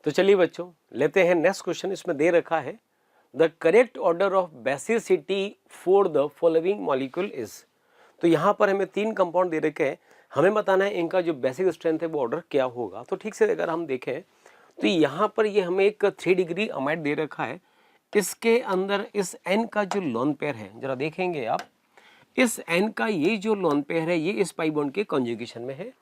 तो चलिए बच्चों लेते हैं नेक्स्ट क्वेश्चन। इसमें दे रखा है the correct order of basicity for the following molecule is. तो यहाँ पर हमें 3 कंपाउंड दे रखे हैं, हमें बताना है इनका जो बेसिक स्ट्रेंथ है वो ऑर्डर क्या होगा। तो ठीक से अगर हम देखें तो यहाँ पर ये हमें एक 3 डिग्री अमाइड दे रखा है। इसके अंदर इस एन का जो लोन पेयर है, जरा देखेंगे आप, इस एन का ये जो लोन पेयर है ये इस पाई बॉन्ड के कॉन्जुगेशन में है।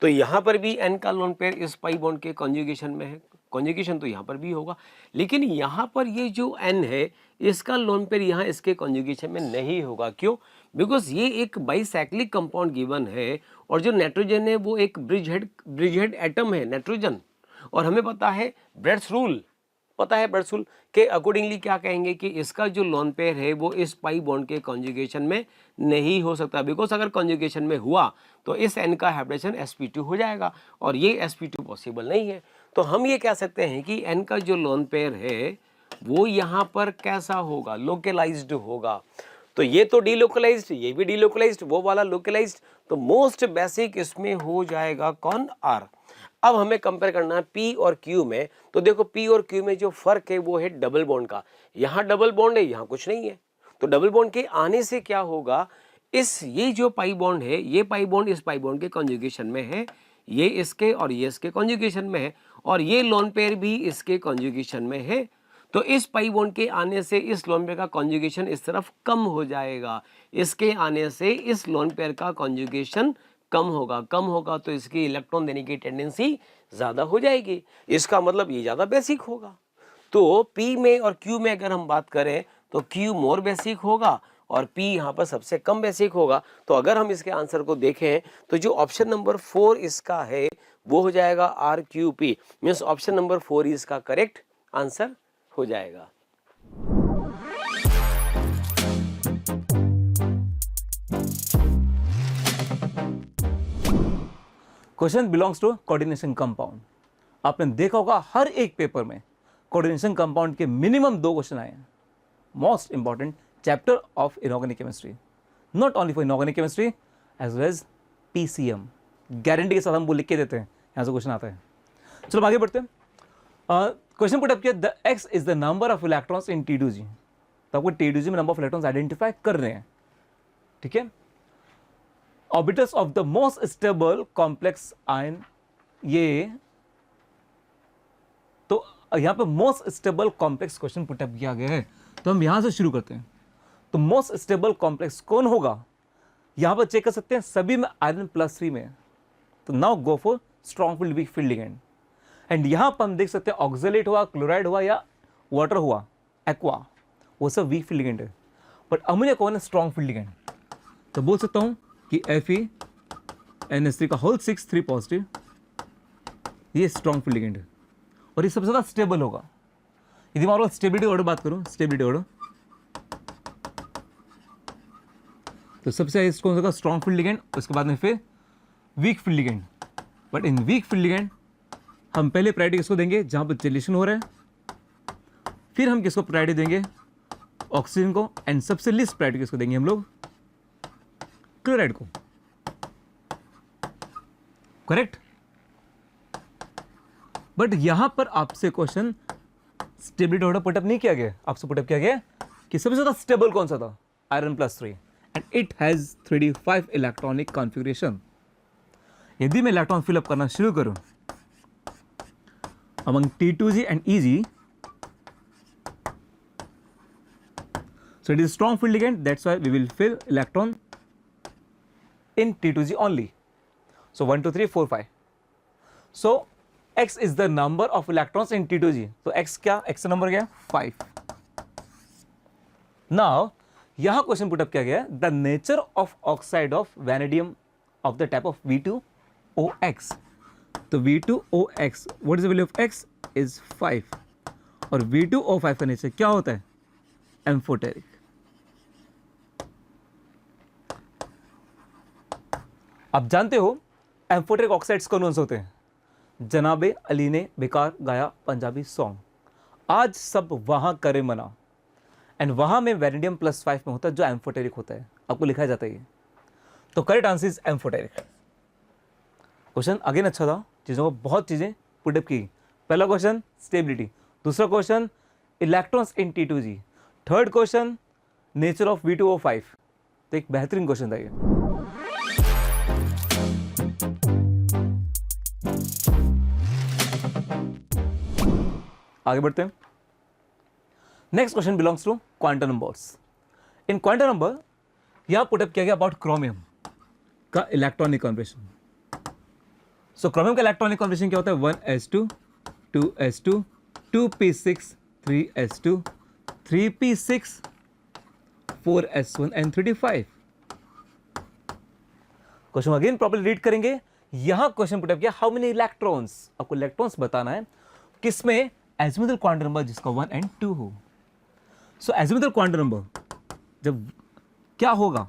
तो यहाँ पर भी एन का लोन पेयर इस पाई बॉन्ड के कॉन्जुगेशन में है, कॉन्जुगेशन तो यहाँ पर भी होगा। लेकिन यहाँ पर ये जो एन है इसका लोन पेयर यहाँ इसके कॉन्जुगेशन में नहीं होगा। क्यों? बिकॉज ये एक बाईसाइक्लिक कंपाउंड गिवन है और जो नाइट्रोजन है वो एक ब्रिजहेड एटम है नाइट्रोजन। और हमें पता है ब्रेड्स रूल, पता है ब्रेड्स रूल के अकॉर्डिंगली क्या कहेंगे कि इसका जो लोन पेयर है वो इस पाई बॉन्ड के कॉन्जुगेशन में नहीं हो सकता। बिकॉज अगर कॉन्जुगेशन में हुआ तो इस एन का हाइब्रिडेशन sp2 हो जाएगा और ये sp2 पॉसिबल नहीं है। तो हम ये कह सकते हैं कि एन का जो लोन पेयर है वो यहाँ पर कैसा होगा, लोकलाइज्ड होगा। तो ये तो डीलोकलाइज्ड, ये भी डीलोकलाइज्ड, वो वाला लोकलाइज्ड। तो मोस्ट बेसिक इसमें हो जाएगा कौन, आर। अब हमें कंपेयर करना है पी और क्यू में। तो देखो पी और क्यू में जो फर्क है वो है डबल बॉन्ड का। यहाँ डबल बॉन्ड है, यहाँ कुछ नहीं है। तो डबल बॉन्ड के आने से क्या होगा, ये जो पाई बॉन्ड है ये पाई बॉन्ड इस पाई बॉन्ड के कॉन्जुगेशन में है, ये इसके और ये इसके कॉन्जुगेशन में है, और ये लोन पेयर भी इसके कॉन्जुगेशन में है। तो इस पाई बॉन्ड के आने से इस लोन पेयर का कॉन्जुगेशन इस तरफ कम हो जाएगा, इसके आने से इस लोन पेयर का कॉन्जुगेशन कम होगा तो इसकी इलेक्ट्रॉन देने की टेंडेंसी ज़्यादा हो जाएगी। इसका मतलब ये ज़्यादा बेसिक होगा। तो P में और Q में अगर हम बात करें तो Q मोर बेसिक होगा और P यहाँ पर सबसे कम बेसिक होगा। तो अगर हम इसके आंसर को देखें तो जो ऑप्शन नंबर 4 इसका है वो हो जाएगा RQP, मीन्स ऑप्शन नंबर 4 इसका करेक्ट आंसर हो जाएगा। Question belongs to coordination compound. आपने देखा होगा हर एक पेपर में कोऑर्डिनेशन कंपाउंड के मिनिमम 2 क्वेश्चन आए हैं। Most important chapter of inorganic chemistry, not only for inorganic chemistry as well as PCM। Guarantee के साथ हम वो लिख के देते हैं, यहाँ से क्वेश्चन आता है। चलो आगे बढ़ते हैं। क्वेश्चन पुट अप किया, the X is the number of electrons in T2G। तो आपको T2G में नंबर ऑफ इलेक्ट्रॉन्स आइडेंटिफाई कर रहे हैं, ठीक है। Orbitals of the most stable complex ion, ये तो यहां पे most stable complex question put up किया गया है। तो हम यहां से शुरू करते हैं। तो मोस्ट स्टेबल कॉम्प्लेक्स कौन होगा, यहां पर चेक कर सकते हैं सभी में आयरन +3 में। तो now go for strong field weak field ligand. And यहां पर हम देख सकते हैं ऑक्सलेट हुआ, क्लोराइड हुआ या वाटर हुआ, एक्वा, वो सब वीक फील्ड लिगेंड है। बट अमोनिया कौन है, स्ट्रॉन्ग फील्ड लिगेंड। तो बोल सकता हूं कि FeNH3 का होल 6 3 पॉजिटिव, ये स्ट्रॉन्ग फील्ड लिगेंड है और ये सबसे ज़्यादा स्टेबल होगा। यदि मैं स्टेबिलिटी ऑर्डर बात करूं, स्टेबिलिटी ऑर्डर, तो सबसे कौन सा, स्ट्रॉन्ग फील्ड लिगेंड, उसके बाद में फिर weak field ligand. But in weak field ligand हम पहले प्रायोरिटी किसको देंगे, जहां पर रिलेशन हो रहा है, फिर हम किसको प्रायोरिटी देंगे, ऑक्सीजन को, एंड सबसे लिस्ट प्रायोरिटी किसको देंगे हम लोग, क्लोराइड को। करेक्ट। बट यहां पर आपसे क्वेश्चन स्टेबिलिटी ऑर्डर पुटअप नहीं किया गया, आपसे पुटअप किया गया कि सबसे ज्यादा स्टेबल कौन सा था, iron +3, and it has 3d5 electronic configuration. यदि मैं इलेक्ट्रॉन फिलअप करना शुरू करूं among T2G and EG, so it is strong field ligand, that's why we will fill electron in T2G only. So 1 2 3 4 5. So X is the number of electrons in T2G. So X क्या, X का number क्या, 5. Now यहाँ question put up किया गया, the nature of oxide of vanadium of the type of V2OX. तो V2OX, what is the value of X is 5, और V2O5 का nature क्या होता है, एम्फोटेरिक। आप जानते हो एम्फोटेरिक ऑक्साइड्स कौन से होते हैं, जनाबे अली ने बेकार गाया पंजाबी सॉन्ग, आज सब वहां करे मना, एंड वहां में वैनेडियम +5 में होता है जो एम्फोटेरिक होता है, आपको लिखा जाता है। तो correct answer is amphoteric. Question again अच्छा था, चीज़ों को बहुत चीज़ें पुटअप की, पहला क्वेश्चन स्टेबिलिटी, दूसरा question electrons in T2G, third question nature of V2O5। तो एक बेहतरीन क्वेश्चन था ये। आगे बढ़ते हैं। Next question belongs to quantum numbers. इन क्वांटम नंबर यहां पुटअप किया गया अबाउट क्रोमियम का इलेक्ट्रॉनिक कॉन्फिगरेशन। सो क्रोमियम का इलेक्ट्रॉनिक कॉन्फिगरेशन क्या होता है? 1s2 2s2 2p6 3s2 3p6 4s1 and 3d5। Question again properly read करेंगे। यहां क्वेश्चन पुटअप किया हाउ मेनी इलेक्ट्रॉन्स, आपको इलेक्ट्रॉन्स बताना है किसमें? एजिमुथल क्वांटम नंबर जिसका 1 and 2 हो। सो एजिमुथल क्वांटम नंबर जब क्या होगा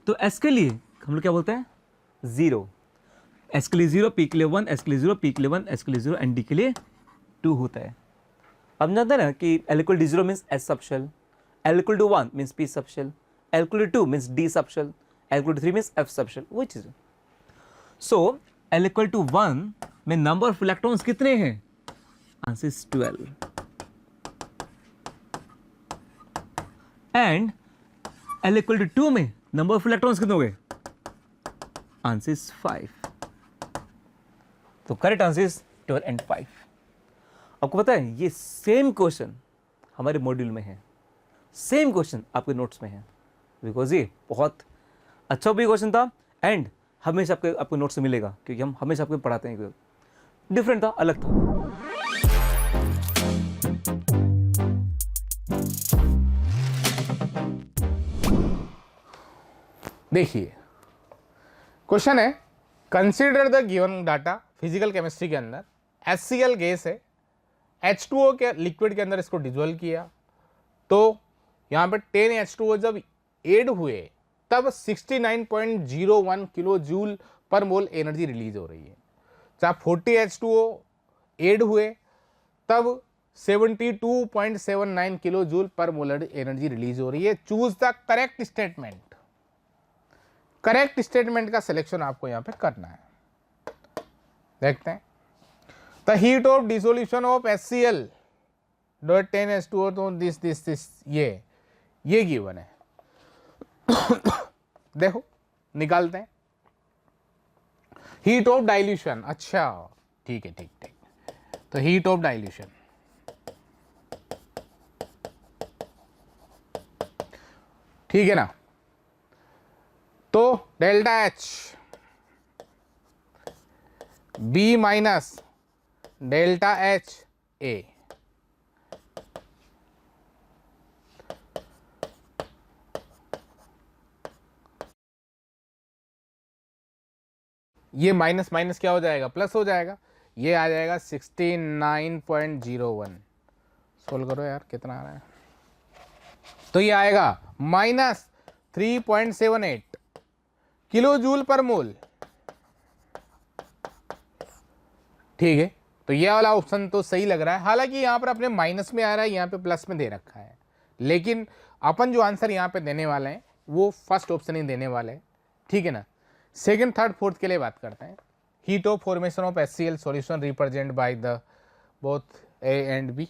तो एस के लिए हम लोग क्या बोलते हैं? 0, एस के लिए 0, पी के लिए 1, एस के लिए 0, पी के लिए 1, एस के लिए 0 एंड डी के लिए 2 होता है। अब जानते हैं ना कि L equal to 0 means S subshell, L equal to 1 means P subshell, L equal to 2 means D subshell, L equal to 3 means F subshell, वही चीज है। सो L equal to 1 में नंबर ऑफ इलेक्ट्रॉन्स कितने हैं? Answer is 12 and L equal to 2 में number of electrons कितने हो गए? Answer is 5। तो करेक्ट आंसर इज 12 एंड 5। आपको पता है ये सेम क्वेश्चन हमारे मॉड्यूल में है, सेम क्वेश्चन आपके नोट्स में है, बिकॉज ये बहुत अच्छा भी क्वेश्चन था एंड हमेशा आपके नोट्स से मिलेगा क्योंकि हम हमेशा आपको पढ़ाते हैं। डिफरेंट था, अलग था। देखिए क्वेश्चन है, consider the given data physical chemistry के अंदर HCl गैस है, H2O के लिक्विड के अंदर इसको डिजोल्व किया तो यहाँ पे 10 H2O जब ऐड हुए तब 69.01 किलो जूल पर मोल एनर्जी रिलीज हो रही है। जब 40 H2O ऐड हुए तब 72.79 किलो जूल पर मोलर एनर्जी रिलीज हो रही है। Choose the correct statement. Correct statement का सिलेक्शन आपको यहां पे करना है। देखते हैं, the heat of dissolution of HCl dot 10 H2O, तो दिस ये गिवन है। देखो निकालते हैं। हीट ऑफ डाइल्यूशन, अच्छा ठीक है, ठीक। तो हीट ऑफ डाइल्यूशन, ठीक है ना, तो delta H B minus delta H A, ये माइनस माइनस क्या हो जाएगा? प्लस हो जाएगा। ये आ जाएगा 69.01। सोल्व करो यार, कितना आ रहा है? तो ये आएगा माइनस 3.78 किलो जूल पर मोल। ठीक है, तो ये वाला ऑप्शन तो सही लग रहा है। हालांकि यहां पर अपने माइनस में आ रहा है, यहां पे प्लस में दे रखा है, लेकिन अपन जो आंसर यहां पे देने वाले हैं वो फर्स्ट ऑप्शन ही देने वाले हैं। ठीक है ना। सेकंड, थर्ड, फोर्थ के लिए बात करते हैं। Heat of formation of HCl solution represent by the both A and B।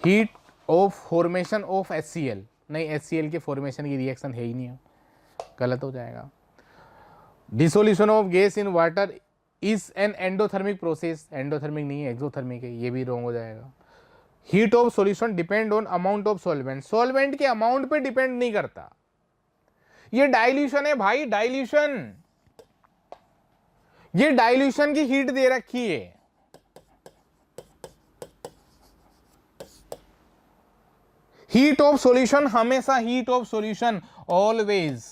Heat of formation of HCl, नहीं HCl के फॉर्मेशन की रिएक्शन है ही नहीं, गलत हो जाएगा। Dissolution of gas in water is an endothermic process, endothermic नहीं है, एक्सोथर्मिक है, ये भी रॉन्ग हो जाएगा। Heat of solution depend on amount of solvent, solvent के अमाउंट पे डिपेंड नहीं करता, ये डाइल्यूशन है भाई, डाइल्यूशन। ये डाइल्यूशन की हीट दे रखी है। हीट ऑफ सॉल्यूशन, हमेशा heat of solution always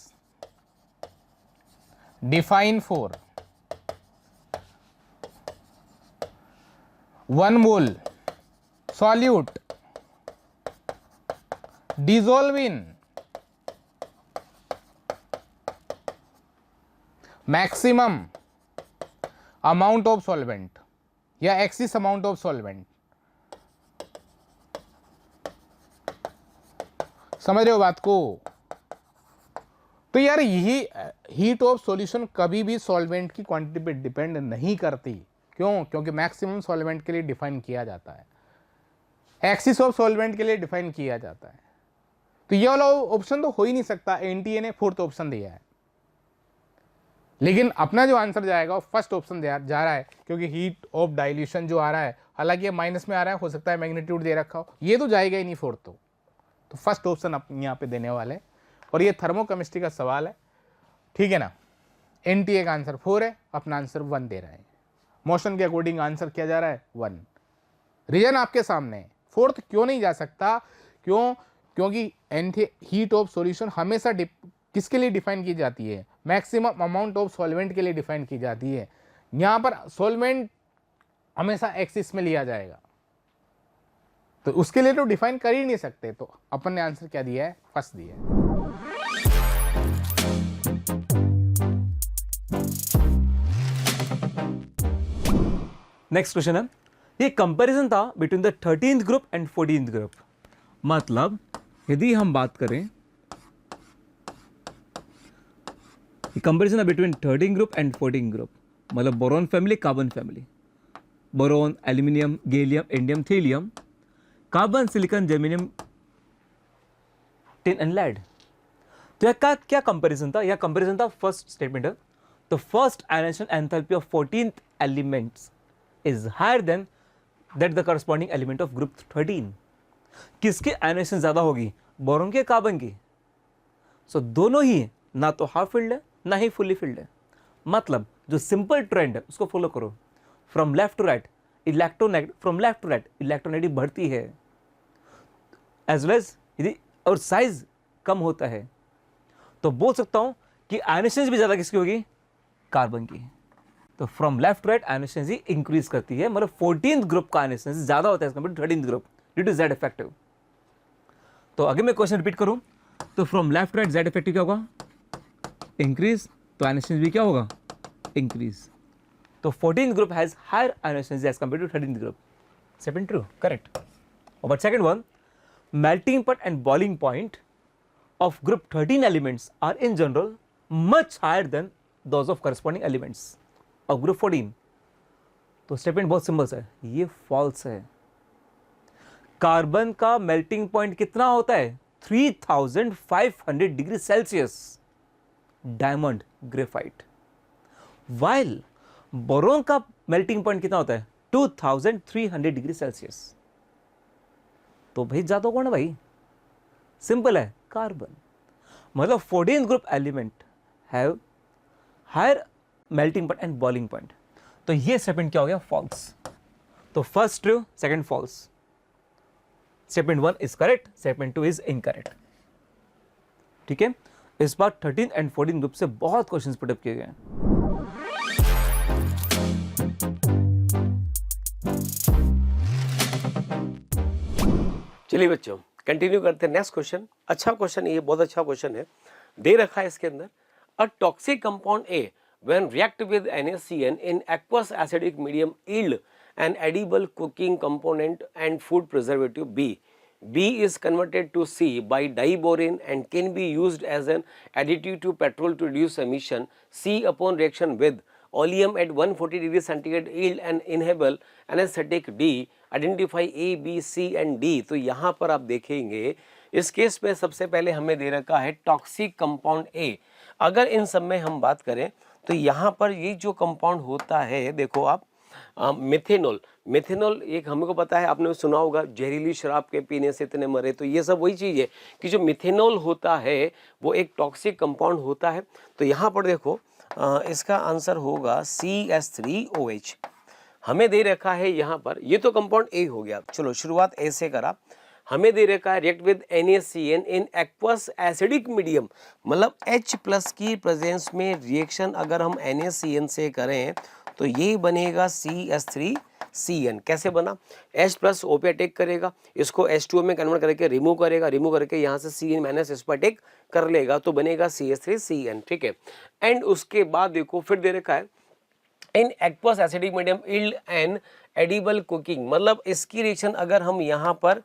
define for 1 mole solute dissolve in maximum amount of solvent या एक्सिस अमाउंट ऑफ सॉल्वेंट। समझ रहे हो बात को? तो यार यही हीट ऑफ सॉल्यूशन कभी भी सॉल्वेंट की क्वांटिटी पे डिपेंड नहीं करती, क्यों? क्योंकि मैक्सिमम सॉल्वेंट के लिए डिफाइन किया जाता है, एक्सिस ऑफ सॉल्वेंट के लिए डिफाइन किया जाता है। तो ये वाला ऑप्शन तो हो ही नहीं सकता, एनटीए ने फोर्थ ऑप्शन दिया है। लेकिन अपना जो आंसर जाएगा वो फर्स्ट ऑप्शन जा रहा है, क्योंकि हीट ऑफ डाइल्यूशन जो आ रहा है, हालांकि ये माइनस में आ रहा है, हो सकता है मैग्नीट्यूड दे रखा हो, ये तो जाएगा ही नहीं फोर्थ। तो फर्स्ट ऑप्शन अपन यहाँ पे देने वाले हैं, और ये थर्मोकेमिस्ट्री का सवाल है, ठीक है ना। एनटीए का आंसर 4 है, अपना आंसर 1 दे रहा है। मोशन के अकॉर्डिंग आंसर क्या जा रहा है? 1। रीजन आपके सामने है। फोर्थ क्यों नहीं जा सकता? क्यों? क्योंकि हीट ऑफ सॉल्यूशन हमेशा किसके लिए डिफाइन की जाती है? मैक्सिमम अमाउंट ऑफ सॉल्वेंट के लिए डिफाइन की जाती है। यहां पर सॉल्वेंट हमेशा एक्सिस में लिया जाएगा, तो उसके लिए तो डिफाइन कर ही नहीं सकते। तो अपन ने आंसर क्या दिया है? फर्स्ट दिया है। नेक्स्ट क्वेश्चन है, ये कंपैरिजन था between the 13th group and 14th group. मतलब यदि हम बात करें कंपैरिजन है between 13th group and 14th group, मतलब boron family, carbon family, boron, aluminium, gallium, indium, thallium, carbon, silicon, germanium, tin and lead. तो यह क्या कंपैरिजन था? यह कंपैरिजन था फर्स्ट स्टेटमेंट है, the first ionisation enthalpy of 14th elements is higher than that the corresponding element of group 13। किसकी ionization ज्यादा होगी? बोरॉन के, कार्बन की? सो दोनों ही ना तो हाफ फील्ड है ना ही फुली फील्ड है। मतलब जो सिंपल ट्रेंड है उसको फॉलो करो, from left to right electronegative, from left to right electronegative बढ़ती है, एज वेल एज यदि और साइज कम होता है तो बोल सकता हूं कि आयनाइजेशन भी ज्यादा किसकी होगी? कार्बन की। तो from left to right ionization increase करती है, मतलब 14th ग्रुप का आयनाइजेशन ज्यादा होता है compare to 13th group due to Z effective. तो अगर मैं क्वेश्चन रिपीट करूं तो from left to right Z effective क्या होगा? इंक्रीज। तो आयनाइजेशन भी क्या होगा? इंक्रीज। तो 14th group has higher ionization as compare to 13th group. Second true, correct. But second one, melting point and boiling point of group 13 elements are in general much higher than those of corresponding elements of group 14। तो statement बहुत simple है, ये false है। Carbon का melting point कितना होता है? 3500 degree Celsius, diamond, graphite. While boron का मेल्टिंग पॉइंट कितना होता है? 2300 डिग्री सेल्सियस। तो भाई ज्यादा कौन है भाई? सिंपल है, कार्बन। मतलब 14th group element have higher melting point and boiling point. तो ये स्टेटमेंट क्या हो गया? फॉल्स। तो first true, second false. Statement 1 is correct, statement 2 is incorrect. ठीक है, इस बार 13th एंड 14th ग्रुप से बहुत क्वेश्चंस पुटअप किए गए हैं। चलिए बच्चों कंटिन्यू करते हैं। नेक्स्ट क्वेश्चन, अच्छा क्वेश्चन, ये बहुत अच्छा क्वेश्चन है। दे रखा है इसके अंदर, a toxic compound A when react with NaCN in aqueous acidic medium yield an edible cooking component and food preservative B. B is converted to C by diborane and can be used as an additive to petrol to reduce emission. C upon reaction with oleum at 140 degree centigrade yield and inhale anesthetic D. Identify A, B, C and D. तो यहाँ पर आप देखेंगे इस case में सबसे पहले हमें दे रखा है टॉक्सिक कंपाउंड A। अगर इन सब में हम बात करें तो यहाँ पर ये जो कंपाउंड होता है, देखो आप, मिथेनॉल। मिथेनॉल एक हमको पता है, आपने सुना होगा जहरीली शराब के पीने से इतने मरे। तो ये सब वही चीज़ है कि जो मिथेनॉल होता है वो एक टॉक्सिक कंपाउंड होता है। तो यहाँ पर देखो इसका आंसर होगा CH3OH। हमें दे रखा है यहाँ पर, ये तो कंपाउंड ए हो गया। चलो शुरुआत ए से करा। हमें दे रखा है react with NaCN in aqueous acidic medium, मतलब H+ की प्रेजेंस में रिएक्शन अगर हम NaCN से करें तो ये बनेगा CH3CN। कैसे बना? H+ O पे अटैक करेगा, इसको H2O में कन्वर्ट करके रिमूव करेगा, रिमूव करके यहाँ से CN- इस पर अटैक कर लेगा तो बनेगा CH3CN। ठीक है, एंड उसके बाद देखो फिर दे रखा है in aqueous acidic medium yield an edible cooking, मतलब इसकी रिएक्शन अगर हम यहाँ पर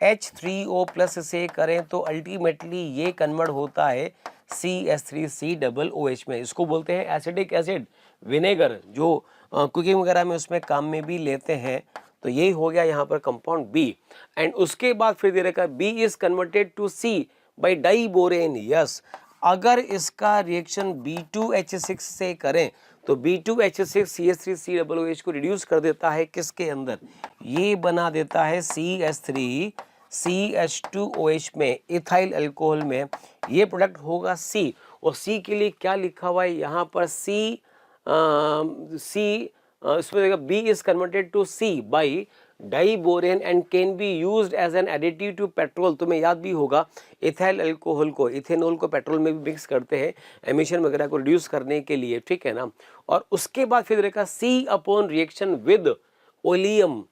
H3O+ से करें तो अल्टीमेटली ये कन्वर्ट होता है CH3COOH में। इसको बोलते हैं एसिडिक एसिड विनेगर, जो कुकिंग वगैरह में उसमें काम में भी लेते हैं। तो यही हो गया यहाँ पर कंपाउंड बी। एंड उसके बाद फिर दे रखा है B is converted to C by diborane. Yes, अगर इसका रिएक्शन B2H6 से करें तो B2H6 CH3COOH को रिड्यूस कर देता है किसके अंदर, ये बना देता है CH3 CH2OH में, इथाइल अल्कोहल में। ये प्रोडक्ट होगा C, और C के लिए क्या लिखा हुआ है यहाँ पर, इसमें देखा B is converted to C by diborane and can be used as an additive to petrol. तुम्हें याद भी होगा इथाइल अल्कोहल को, इथेनॉल को पेट्रोल में भी मिक्स करते हैं एमिशन वगैरह को रिड्यूस करने के लिए, ठीक है ना। और उसके बाद फिर देखा C upon reaction with oleum,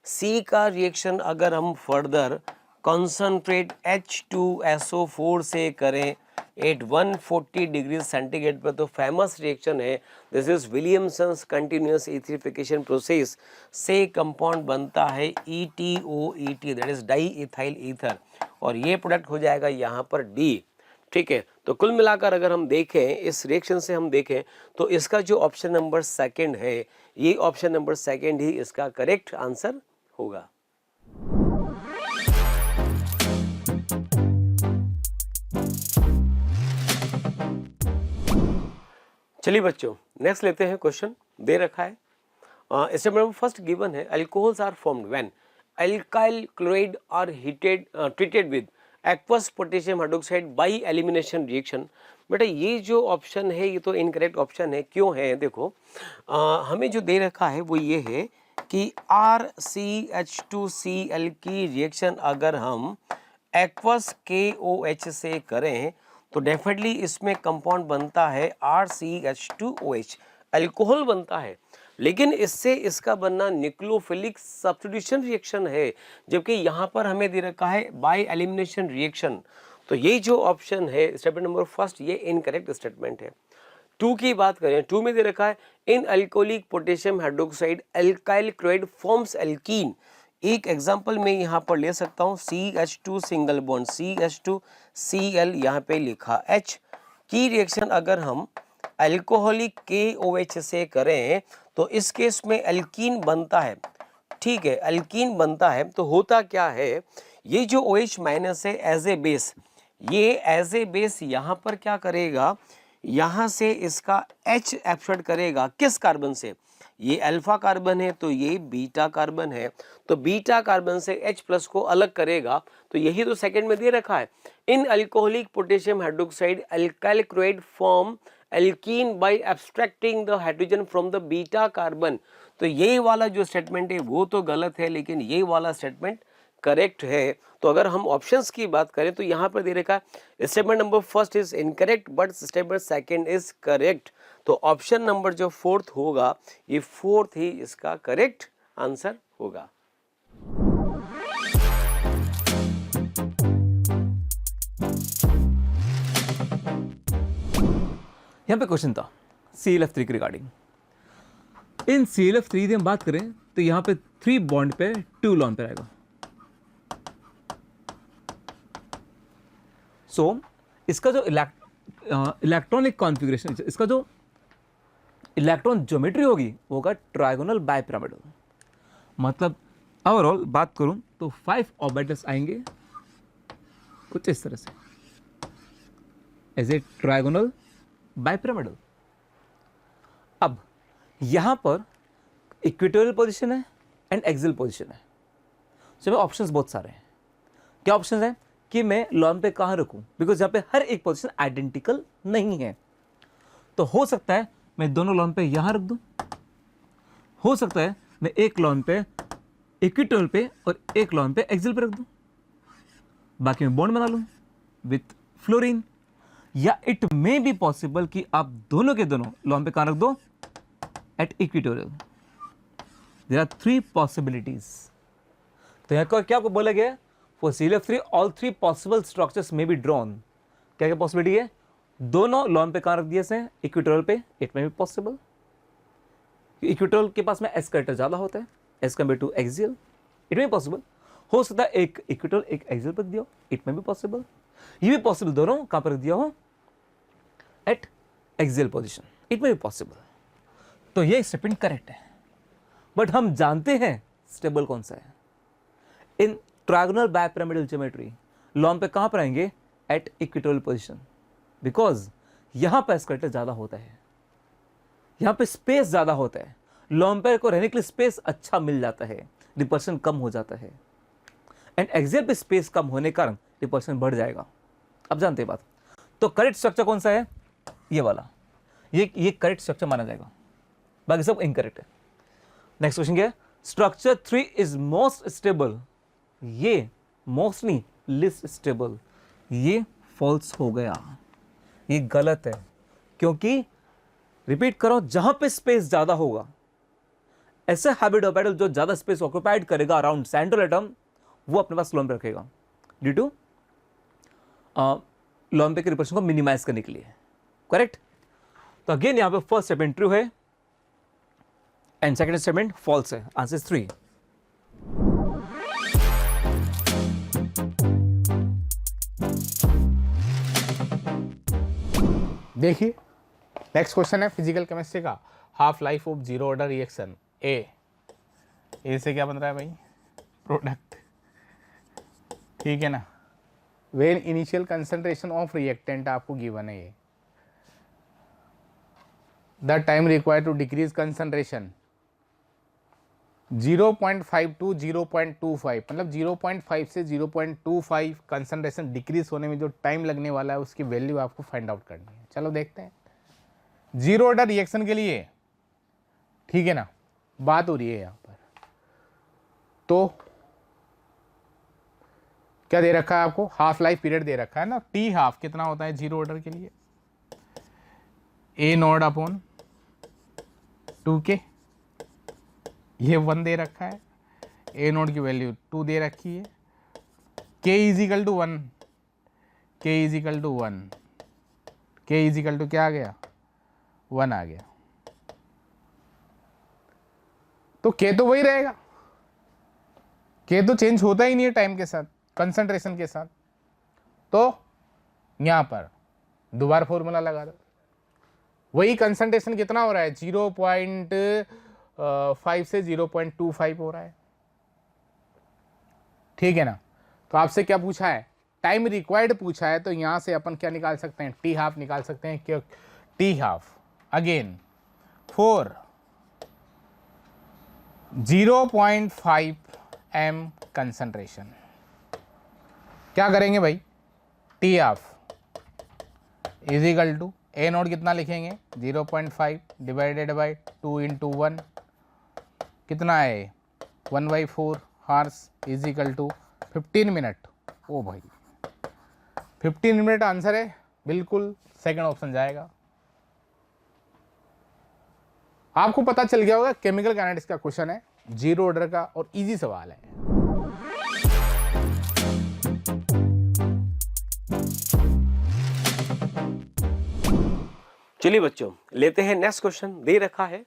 C का रिएक्शन अगर हम फर्दर कॉन्सनट्रेट H2SO4 से करें एट 140 डिग्री सेंटीग्रेड पर, तो फेमस रिएक्शन है, this is Williamson's continuous etherification process, से कंपाउंड बनता है ETOET, that is di ethyl ether, और ये प्रोडक्ट हो जाएगा यहाँ पर D। ठीक है, तो कुल मिलाकर अगर हम देखें इस रिएक्शन से हम देखें तो इसका जो ऑप्शन नंबर सेकंड है, ये ऑप्शन नंबर सेकंड ही इसका करेक्ट आंसर होगा। चलिए बच्चों, नेक्स्ट लेते हैं क्वेश्चन। दे रखा है स्टेप नंबर फर्स्ट गिवन है, alcohols are formed when alkyl chloride are heated treated with aqueous potassium hydroxide by elimination reaction. बेटा ये जो ऑप्शन है ये तो इनकरेक्ट ऑप्शन है। क्यों है, देखो हमें जो दे रखा है वो ये है कि RCH2Cl की रिएक्शन अगर हम एक्वस KOH से करें तो डेफिनेटली इसमें कंपाउंड बनता है RCH2OH, अल्कोहल बनता है, लेकिन इससे इसका बनना न्यूक्लियोफिलिक सब्स्टिट्यूशन रिएक्शन है, जबकि यहाँ पर हमें दे रखा है बाय एलिमिनेशन रिएक्शन। तो ये जो ऑप्शन है स्टेटमेंट नंबर फर्स्ट, ये इनकरेक्ट स्टेटमेंट है। 2 की बात करें, 2 में दे रखा है in alcoholic potassium hydroxide alkyl chloride forms alkene. एक एग्जांपल में यहाँ पर ले सकता हूँ CH2 सिंगल बॉन्ड CH2Cl, यहाँ पे लिखा H की रिएक्शन अगर हम अल्कोहलिक KOH से करें तो इस केस में एल्कीन बनता है। ठीक है, एल्कीन बनता है तो होता क्या है, ये जो OH माइनस है एज ए बेस, ये एज ए बेस यहाँ पर क्या करेगा, यहाँ से इसका H एब्सॉर्ब करेगा किस कार्बन से, ये अल्फा कार्बन है तो ये बीटा कार्बन है, तो बीटा कार्बन से H प्लस को अलग करेगा। तो यही तो सेकंड में दे रखा है, in alcoholic potassium hydroxide alkyl chloride form alkene by abstracting the hydrogen from the beta carbon. तो ये वाला जो स्टेटमेंट है वो तो गलत है, लेकिन ये वाला स्टेटमेंट करेक्ट है। तो अगर हम ऑप्शंस की बात करें तो यहाँ पर दे रखा है statement number first is incorrect but statement second is correct. तो ऑप्शन नंबर जो फोर्थ होगा, ये फोर्थ ही इसका करेक्ट आंसर होगा। यहाँ पे क्वेश्चन था ClF3 के रिगार्डिंग। इन ClF3 की हम बात करें तो यहाँ पे 3 बॉन्ड पे 2 लॉन पे रहेगा। सो इसका जो इलेक्ट्रॉनिक कॉन्फ़िगरेशन, इसका जो इलेक्ट्रॉन ज्योमेट्री होगी वो होगा ट्रायगोनल बाइपिरामिडल। मतलब ओवरऑल बात करूं तो 5 ऑर्बिटल्स आएंगे कुछ इस तरह से एज ए ट्रायगोनल बाइपिरामिडल। अब यहां पर इक्वेटोरियल पोजीशन है एंड एक्सियल पोजीशन है। सो ऑप्शंस बहुत सारे हैं। क्या ऑप्शंस हैं कि मैं लॉन पे कहाँ रखूं, बिकॉज यहाँ पे हर एक पोजीशन आइडेंटिकल नहीं है। तो हो सकता है मैं दोनों लॉन पे यहां रख दूं, हो सकता है मैं एक लॉन पे इक्वेटोरियल पे और एक लॉन पे एक्सियल पे रख दूं, बाकी मैं बॉन्ड बना लूं विथ फ्लोरीन। या इट मे बी पॉसिबल कि आप दोनों के दोनों लॉन पे कहाँ रख दो, at equatorial. There are 3 possibilities. तो यहाँ क्या आपको बोला गया, for ClF3 all 3 possible structures may be drawn. क्या क्या पॉसिबिलिटी है, दोनों लॉन पे कहाँ रख दिए से, इक्वेटोरियल पे, it may be possible. Equatorial के पास में एस कैरेक्टर ज़्यादा होता है as compare to axial, it may be possible. हो सकता है एक इक्वेटोरियल एक एक्सियल पर दिया हो, इट मे बी पॉसिबल। ये भी पॉसिबल दोनों कहाँ पर दिया हो, eight axial position, it may be possible. तो ये स्टेटमेंट करेक्ट है, बट हम जानते हैं स्टेबल कौन सा है। इन ट्रायगोनल बाइपिरामिडल ज्योमेट्री लॉम पे कहां पर आएंगे? एट इक्वेटोरियल पोजीशन, बिकॉज यहां पर एस्केलेटर ज्यादा होता है, यहां पे स्पेस ज्यादा होता है, लॉम्पेयर को रहने के लिए स्पेस अच्छा मिल जाता है, रिपल्शन कम हो जाता है, एंड एक्सियल पे स्पेस कम होने के कारण रिपल्शन बढ़ जाएगा। अब जानते हैं बात। तो करेक्ट स्ट्रक्चर कौन सा है? ये वाला, ये करेक्ट स्ट्रक्चर माना जाएगा, बाकी सब इनकरेक्ट है। नेक्स्ट क्वेश्चन क्या है? स्ट्रक्चर 3 इज मोस्ट स्टेबल, ये मोस्ट नहीं, लिस्ट स्टेबल, ये फॉल्स हो गया, ये गलत है, क्योंकि रिपीट करो, जहां पे स्पेस ज्यादा होगा, ऐसे हाइब्रिडोपेटल जो ज्यादा स्पेस ऑक्यूपाइड करेगा अराउंड सेंट्रल एटम, वो अपने पास लॉम्पे रखेगा ड्यू टू लॉम्पे के रिपल्शन को मिनिमाइज करने के लिए। करेक्ट? तो अगेन यहां पे फर्स्ट स्टेटमेंट ट्रू है एंड सेकंड स्टेटमेंट फॉल्स है। Answer is 3। देखिए नेक्स्ट क्वेश्चन है फिजिकल केमिस्ट्री का, half life of zero order reaction. A से क्या बन रहा है भाई? प्रोडक्ट, ठीक है ना। When initial concentration of reactant आपको गिवन है ये, the time required to decrease concentration 0.5 to 0.25, मतलब 0.5 से 0.25 कंसंट्रेशन डिक्रीज होने में जो टाइम लगने वाला है उसकी वैल्यू आपको फाइंड आउट करनी है। चलो देखते हैं। जीरो ऑर्डर रिएक्शन के लिए, ठीक है ना, बात हो रही है यहां पर। तो क्या दे रखा है आपको? हाफ लाइफ पीरियड दे रखा है ना, टी हाफ कितना होता है जीरो ऑर्डर के लिए? ए नॉट अपॉन 2k, ये 1 दे रखा है, ए नोट की वैल्यू 2 दे रखी है, k is equal to 1, k is equal to 1, k is equal to क्या आ गया? 1 आ गया। तो k तो वही रहेगा, k तो चेंज होता ही नहीं है टाइम के साथ, कंसंट्रेशन के साथ। तो यहां पर दोबारा फॉर्मूला लगा दो, वही कंसंट्रेशन कितना हो रहा है? 0.5 से 0.25 हो रहा है, ठीक है ना। तो आपसे क्या पूछा है? टाइम रिक्वायर्ड पूछा है, तो यहां से अपन क्या निकाल सकते हैं? टी हाफ निकाल सकते हैं। क्यों? T half again for 0.5 m concentration, क्या करेंगे भाई? T half is equal to a naught कितना लिखेंगे? 0.5 डिवाइडेड बाई 2 इंटू 1, कितना है? 1/4 हार्स इजिकल टू 15 मिनट। ओ भाई 15 मिनट आंसर है, बिल्कुल सेकंड ऑप्शन जाएगा। आपको पता चल गया होगा केमिकल काइनेटिक्स का क्वेश्चन है, जीरो ऑर्डर का, और इजी सवाल है। चलिए बच्चों लेते हैं नेक्स्ट क्वेश्चन। दे रखा है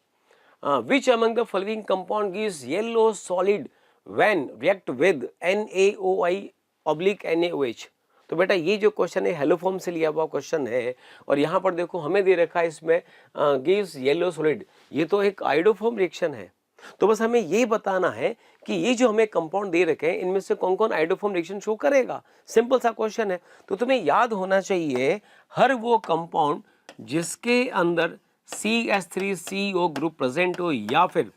which among the following compound gives yellow solid when react with NaOI/NaOH। तो बेटा ये जो क्वेश्चन है हेलो फॉर्म से लिया हुआ क्वेश्चन है, और यहाँ पर देखो हमें दे रखा है इसमें गिव्स येलो सॉलिड, ये तो एक आयोडोफॉर्म रिएक्शन है। तो बस हमें ये बताना है कि ये जो हमें कंपाउंड दे रखे हैं इनमें से कौन कौन आयोडोफॉर्म रिएक्शन शो करेगा। सिंपल सा क्वेश्चन है। तो तुम्हें याद होना चाहिए हर वो कंपाउंड जिसके अंदर CH3CO ग्रुप प्रेजेंट हो या फिर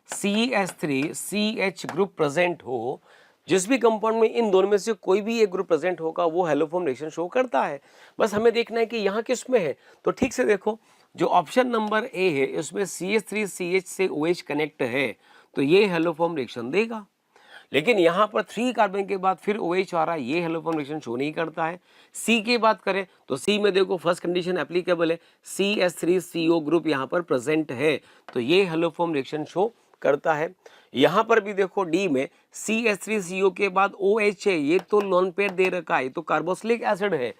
CH3CH ग्रुप प्रेजेंट हो, जिस भी कंपाउंड में इन दोनों में से कोई भी एक ग्रुप प्रेजेंट होगा वो हेलोफॉर्म रिएक्शन शो करता है। बस हमें देखना है कि यहाँ किस में है। तो ठीक से देखो, जो ऑप्शन नंबर ए है इसमें CH3CH से OH कनेक्ट है, तो ये हेलोफॉर्म रिएक्शन देगा। लेकिन यहाँ पर 3 कार्बन के बाद फिर OH आ रहा है, ये हेलोफॉर्म रिएक्शन शो नहीं करता है। C की बात करें तो C में देखो फर्स्ट कंडीशन एप्लीकेबल है, CH3CO ग्रुप यहाँ पर प्रेजेंट है, तो ये हेलोफॉर्म रिएक्शन शो करता है। यहाँ पर भी देखो D में CH3CO के बाद OH है, ये तो लॉन पेयर दे रखा है, ये तो कार्बोक्सिलिक एसिड है।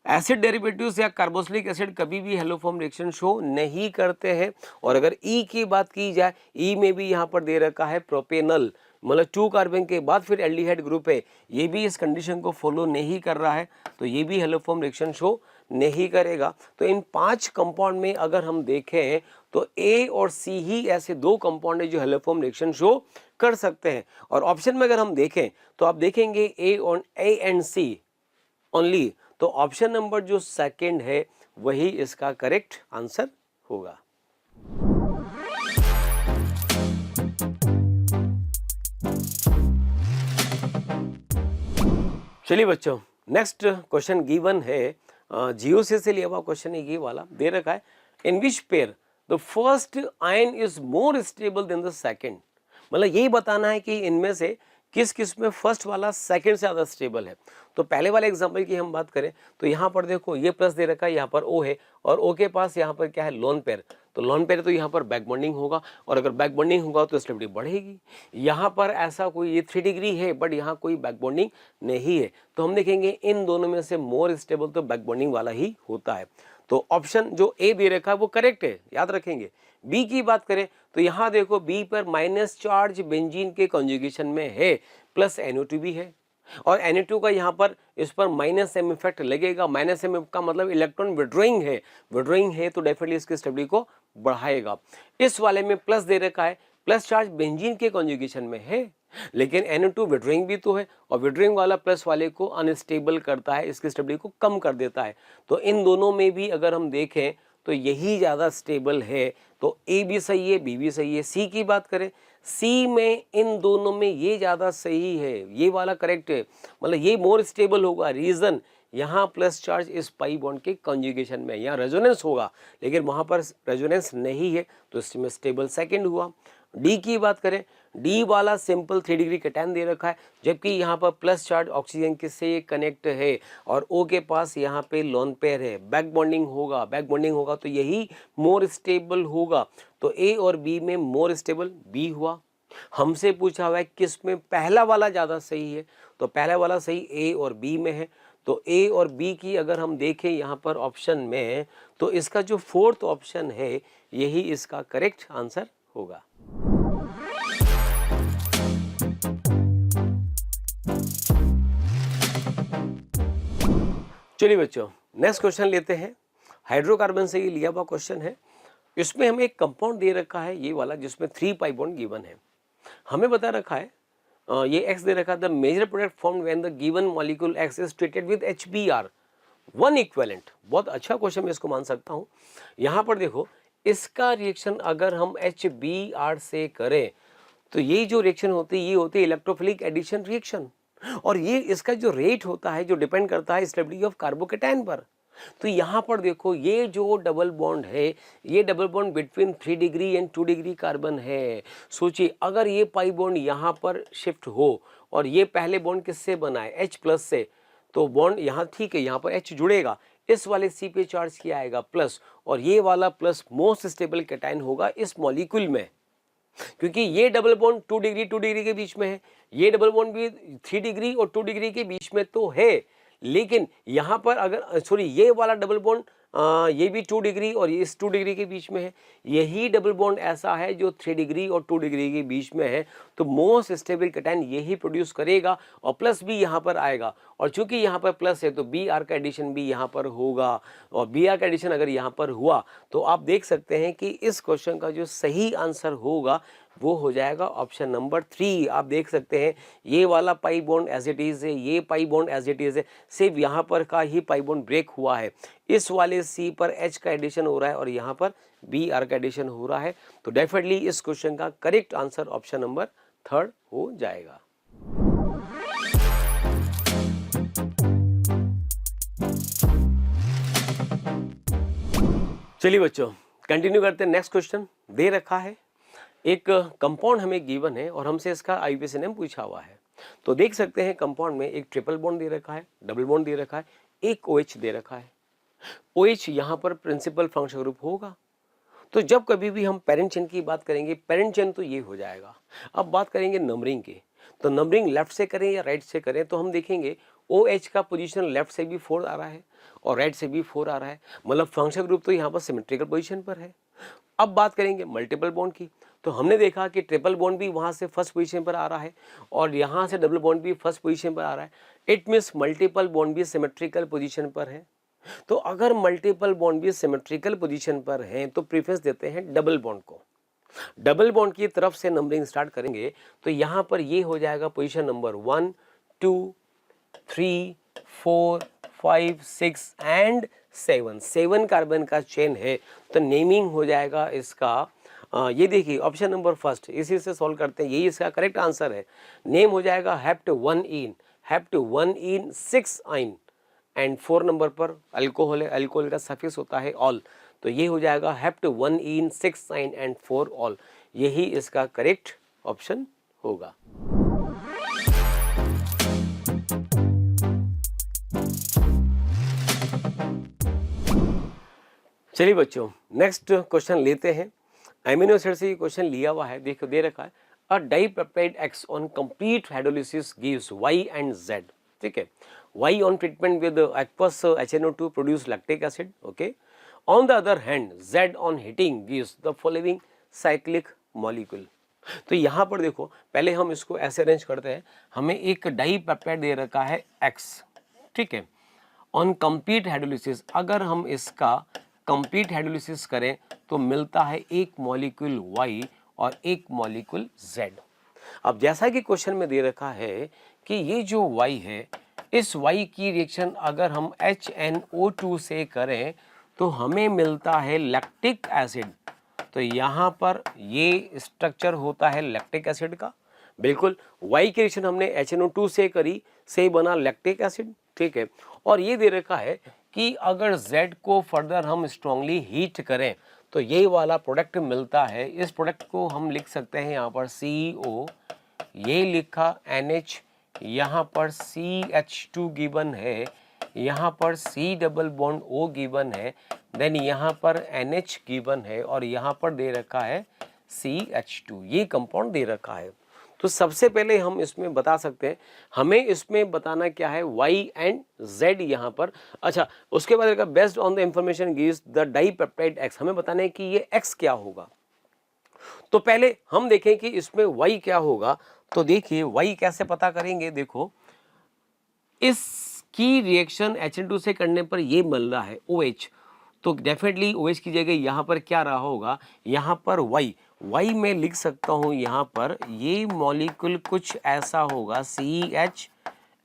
एसिड डेरिवेटिव्स या कार्बोक्सिलिक एसिड कभी भी हेलोफॉर्म रिएक्शन शो नहीं करते हैं। और अगर E की बात की जाए, E में भी यहाँ पर दे रखा है प्रोपेनल, मतलब 2 कार्बन के बाद फिर एल्डिहाइड ग्रुप है, ये भी इस कंडीशन को फॉलो नहीं कर रहा है, तो ये भी हेलोफॉर्म रिएक्शन शो नहीं करेगा। तो इन 5 कंपाउंड में अगर हम देखें तो ए और सी ही ऐसे 2 कंपाउंड है जो हेलोफॉर्म रिएक्शन शो कर सकते हैं। और ऑप्शन में अगर हम देखें तो आप देखेंगे ए एंड सी ओनली, तो ऑप्शन नंबर जो सेकंड है वही इसका करेक्ट आंसर होगा। चलिए बच्चों, नेक्स्ट क्वेश्चन गिवन है, जीओसी से लिया हुआ क्वेश्चन है, ये वाला दे रखा है, in which pair the first ion is more stable than the second. मतलब यही बताना है कि इनमें से किस किस में फर्स्ट वाला सेकंड से ज़्यादा स्टेबल है। तो पहले वाले एग्जांपल की हम बात करें तो यहाँ पर देखो ये प्लस दे रखा है, यहाँ पर ओ है और ओ के पास यहाँ पर क्या है, लोन पेयर। तो लोन पेयर तो यहाँ पर बैक बॉन्डिंग होगा और अगर बैक बॉन्डिंग होगा तो स्टेबिलिटी बढ़ेगी। यहाँ पर ऐसा कोई ये 3 डिग्री है बट यहाँ कोई बैक बॉन्डिंग नहीं है, तो हम देखेंगे इन दोनों में से मोर स्टेबल तो बैक बॉन्डिंग वाला ही होता है। तो ऑप्शन जो ए दे रखा है वो करेक्ट है, याद रखेंगे। बी की बात करें तो यहाँ देखो बी पर माइनस चार्ज बेंजीन के कॉन्जुगेशन में है, प्लस NO2 भी है और Na2 का यहाँ पर इस पर माइनस एम इफेक्ट लगेगा। माइनस एम का मतलब इलेक्ट्रॉन विड्रॉइंग है तो डेफिनेटली इसकी स्टेबिलिटी को बढ़ाएगा। इस वाले में प्लस दे रखा है, प्लस चार्ज बेंजीन के कॉन्जुगेशन में है, लेकिन Na2 विड्रॉइंग भी तो है और विड्रॉइंग वाला प्लस वाले को अनस्टेबल करता है, इसकी स्टेबिलिटी को कम कर देता है। तो इन दोनों में भी अगर हम देखें तो यही ज़्यादा स्टेबल है, तो ए भी सही है, बी भी सही है। सी की बात करें, सी में इन दोनों में ये ज़्यादा सही है, ये वाला करेक्ट है, मतलब ये मोर स्टेबल होगा। रीज़न यहाँ प्लस चार्ज इस पाई बॉन्ड के कॉन्जुगेशन में, यहाँ रेजोनेंस होगा लेकिन वहाँ पर रेजोनेंस नहीं है तो इसमें स्टेबल सेकंड हुआ। डी की बात करें, डी वाला सिंपल 3 डिग्री कैटायन दे रखा है, जबकि यहाँ पर प्लस चार्ज ऑक्सीजन के से कनेक्ट है और ओ के पास यहाँ पे लोन पेयर है, बैक बॉन्डिंग होगा तो यही मोर स्टेबल होगा। तो ए और बी में मोर स्टेबल बी हुआ। हमसे पूछा हुआ है किस में पहला वाला ज़्यादा सही है, तो पहला वाला सही ए और बी में है। तो ए और बी की अगर हम देखें यहाँ पर ऑप्शन में तो इसका जो 4th ऑप्शन है यही इसका करेक्ट आंसर होगा। चलिए बच्चों, नेक्स्ट क्वेश्चन लेते हैं। हाइड्रोकार्बन से ये लिया हुआ क्वेश्चन है। इसमें हमें एक कंपाउंड दे रखा है ये वाला जिसमें 3 पाई बॉन्ड गिवन है। हमें बता रखा है ये एक्स दे रखा है, the major product formed when the given molecule X is treated with HBr 1 equivalent. बहुत अच्छा क्वेश्चन मैं इसको मान सकता हूँ। यहाँ पर देखो इसका रिएक्शन अगर हम HBr से करें तो ये जो रिएक्शन होती है ये होती है इलेक्ट्रोफिलिक एडिशन रिएक्शन, और ये इसका जो रेट होता है जो डिपेंड करता है स्टेबिलिटी ऑफ कार्बोकेटायन पर। तो यहाँ पर देखो ये जो डबल बॉन्ड है ये double bond between 3 degree and 2 degree carbon है। सोचिए अगर ये पाई बॉन्ड यहाँ पर शिफ्ट हो और ये पहले बॉन्ड किससे बना है H+ से, तो बॉन्ड यहाँ ठीक है, यहाँ पर H जुड़ेगा, इस वाले C पे चार्ज किया आएगा प्लस, और ये वाला प्लस मोस्ट स्टेबल कैटायन होगा इस मॉलिक्यूल में, क्योंकि ये डबल बॉन्ड 2 डिग्री के बीच में है, ये डबल बॉन्ड भी 3 डिग्री और 2 डिग्री के बीच में तो है, लेकिन यहाँ पर अगर सॉरी ये वाला डबल बॉन्ड ये भी 2 डिग्री और ये इस 2 डिग्री के बीच में है, यही डबल बॉन्ड ऐसा है जो 3 डिग्री और 2 डिग्री के बीच में है, तो मोस्ट स्टेबल कैटायन यही प्रोड्यूस करेगा और प्लस भी यहाँ पर आएगा, और चूंकि यहाँ पर प्लस है तो Br का एडिशन भी यहाँ पर होगा, और Br का एडिशन अगर यहाँ पर हुआ तो आप देख सकते हैं कि इस क्वेश्चन का जो सही आंसर होगा वो हो जाएगा ऑप्शन नंबर 3। आप देख सकते हैं ये वाला pi bond as it is है, ये pi bond as it is है, सिर्फ यहाँ पर का ही पाई बॉन्ड ब्रेक हुआ है, इस वाले C पर H का एडिशन हो रहा है और यहाँ पर Br का एडिशन हो रहा है। तो डेफिनेटली इस क्वेश्चन का करेक्ट आंसर ऑप्शन नंबर 3 हो जाएगा। चलिए बच्चों कंटिन्यू करते हैं। नेक्स्ट क्वेश्चन दे रखा है, एक कंपाउंड हमें गिवन है और हमसे इसका IUPAC नेम पूछा हुआ है। तो देख सकते हैं कंपाउंड में एक ट्रिपल बॉन्ड दे रखा है, डबल बॉन्ड दे रखा है, एक OH दे रखा है। OH यहाँ पर प्रिंसिपल फंक्शनल ग्रुप होगा। तो जब कभी भी हम पेरेंट चेन की बात करेंगे, पेरेंट चेन तो ये हो जाएगा। अब बात करेंगे नंबरिंग की, तो नंबरिंग लेफ्ट से करें या राइट से करें, तो हम देखेंगे OH का पोजीशन लेफ्ट से भी 4 आ रहा है और राइट से भी 4 आ रहा है, मतलब फंक्शनल ग्रुप तो यहाँ पर सिमेट्रिकल पोजीशन पर है। अब बात करेंगे मल्टीपल बॉन्ड की, तो हमने देखा कि ट्रिपल बॉन्ड भी वहाँ से फर्स्ट पोजीशन पर आ रहा है और यहाँ से डबल बॉन्ड भी फर्स्ट पोजीशन पर आ रहा है। इट मीन्स मल्टीपल बॉन्ड भी सिमेट्रिकल पोजीशन पर है। तो अगर मल्टीपल बॉन्ड भी सिमेट्रिकल पोजीशन पर हैं तो प्रीफरेंस देते हैं डबल बॉन्ड को। डबल बॉन्ड की तरफ से नंबरिंग स्टार्ट करेंगे तो यहाँ पर ये हो जाएगा पोजीशन नंबर 1, 2, 3, 4, 5, 6 एंड 7। 7 कार्बन का चेन है तो नेमिंग हो जाएगा इसका ये देखिए ऑप्शन नंबर फर्स्ट, इसी से सॉल्व करते हैं, यही इसका करेक्ट आंसर है। नेम हो जाएगा हेप्ट 1 इन 6 आइन एंड 4 नंबर पर अल्कोहल है, अल्कोहल का सफिक्स होता है ऑल, तो ये हो जाएगा हेप्ट 1 इन 6 आइन एंड 4 ऑल, यही इसका करेक्ट ऑप्शन होगा। चलिए बच्चों नेक्स्ट क्वेश्चन लेते हैं। एमिनो एसिड से ये क्वेश्चन लिया हुआ है, देखो दे रखा है a dipeptide X on complete hydrolysis gives Y and Z। ठीक है, Y on treatment with aqueous HNO2 produce lactic acid. Okay, on the other hand Z on heating gives the following cyclic molecule. तो यहाँ पर देखो पहले हम इसको ऐसे अरेंज करते हैं, हमें एक डाइपेप्टाइड दे रखा है X। ठीक है, ऑन कंप्लीट हाइड्रोलिसिस अगर हम इसका कंप्लीट हाइड्रोलिसिस करें तो मिलता है एक मॉलिक्यूल Y और एक मॉलिक्यूल Z। अब जैसा कि क्वेश्चन में दे रखा है कि ये जो Y है, इस Y की रिएक्शन अगर हम HNO2 से करें तो हमें मिलता है लैक्टिक एसिड। तो यहाँ पर ये स्ट्रक्चर होता है लैक्टिक एसिड का, बिल्कुल Y की रिएक्शन हमने HNO2 से करी, से बना लैक्टिक एसिड। ठीक है, और ये दे रखा है कि अगर Z को फर्दर हम स्ट्रांगली हीट करें तो ये वाला प्रोडक्ट मिलता है। इस प्रोडक्ट को हम लिख सकते हैं यहाँ पर CO, ये लिखा NH, यहाँ पर CH2 गिवन है, यहाँ पर C double bond O given है, देन यहाँ पर NH गिवन है और यहाँ पर दे रखा है CH2, ये कंपाउंड दे रखा है। तो सबसे पहले हम इसमें बता सकते हैं, हमें इसमें बताना क्या है Y एंड Z यहाँ पर। अच्छा, उसके बाद based on the information gives the dipeptide X, हमें बताना है कि ये X क्या होगा। तो पहले हम देखें कि इसमें Y क्या होगा। तो देखिए Y कैसे पता करेंगे, देखो इसकी रिएक्शन HN2 से करने पर ये मिल रहा है OH, तो डेफिनेटली OH की जगह यहाँ पर क्या रहा होगा, यहाँ पर Y में लिख सकता हूँ, यहाँ पर ये मॉलिक्यूल कुछ ऐसा होगा CH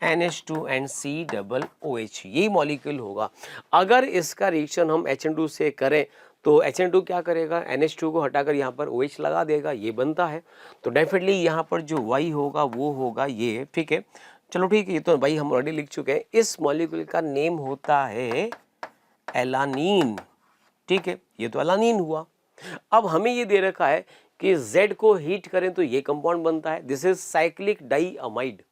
NH2 and C double OH, ये मॉलिक्यूल होगा। अगर इसका रिएक्शन हम HN2 से करें तो HN2 क्या करेगा, NH2 को हटाकर यहाँ पर OH लगा देगा, ये बनता है। तो डेफिनेटली यहाँ पर जो Y होगा वो होगा ये। ठीक है, चलो ठीक है, ये तो भाई हम ऑलरेडी लिख चुके हैं। इस मॉलिक्यूल का नेम होता है एलानीन। ठीक है, ये तो एलानीन हुआ। अब हमें ये दे रखा है कि Z को हीट करें तो ये कंपाउंड बनता है, दिस इज साइक्लिक डाइअमाइड।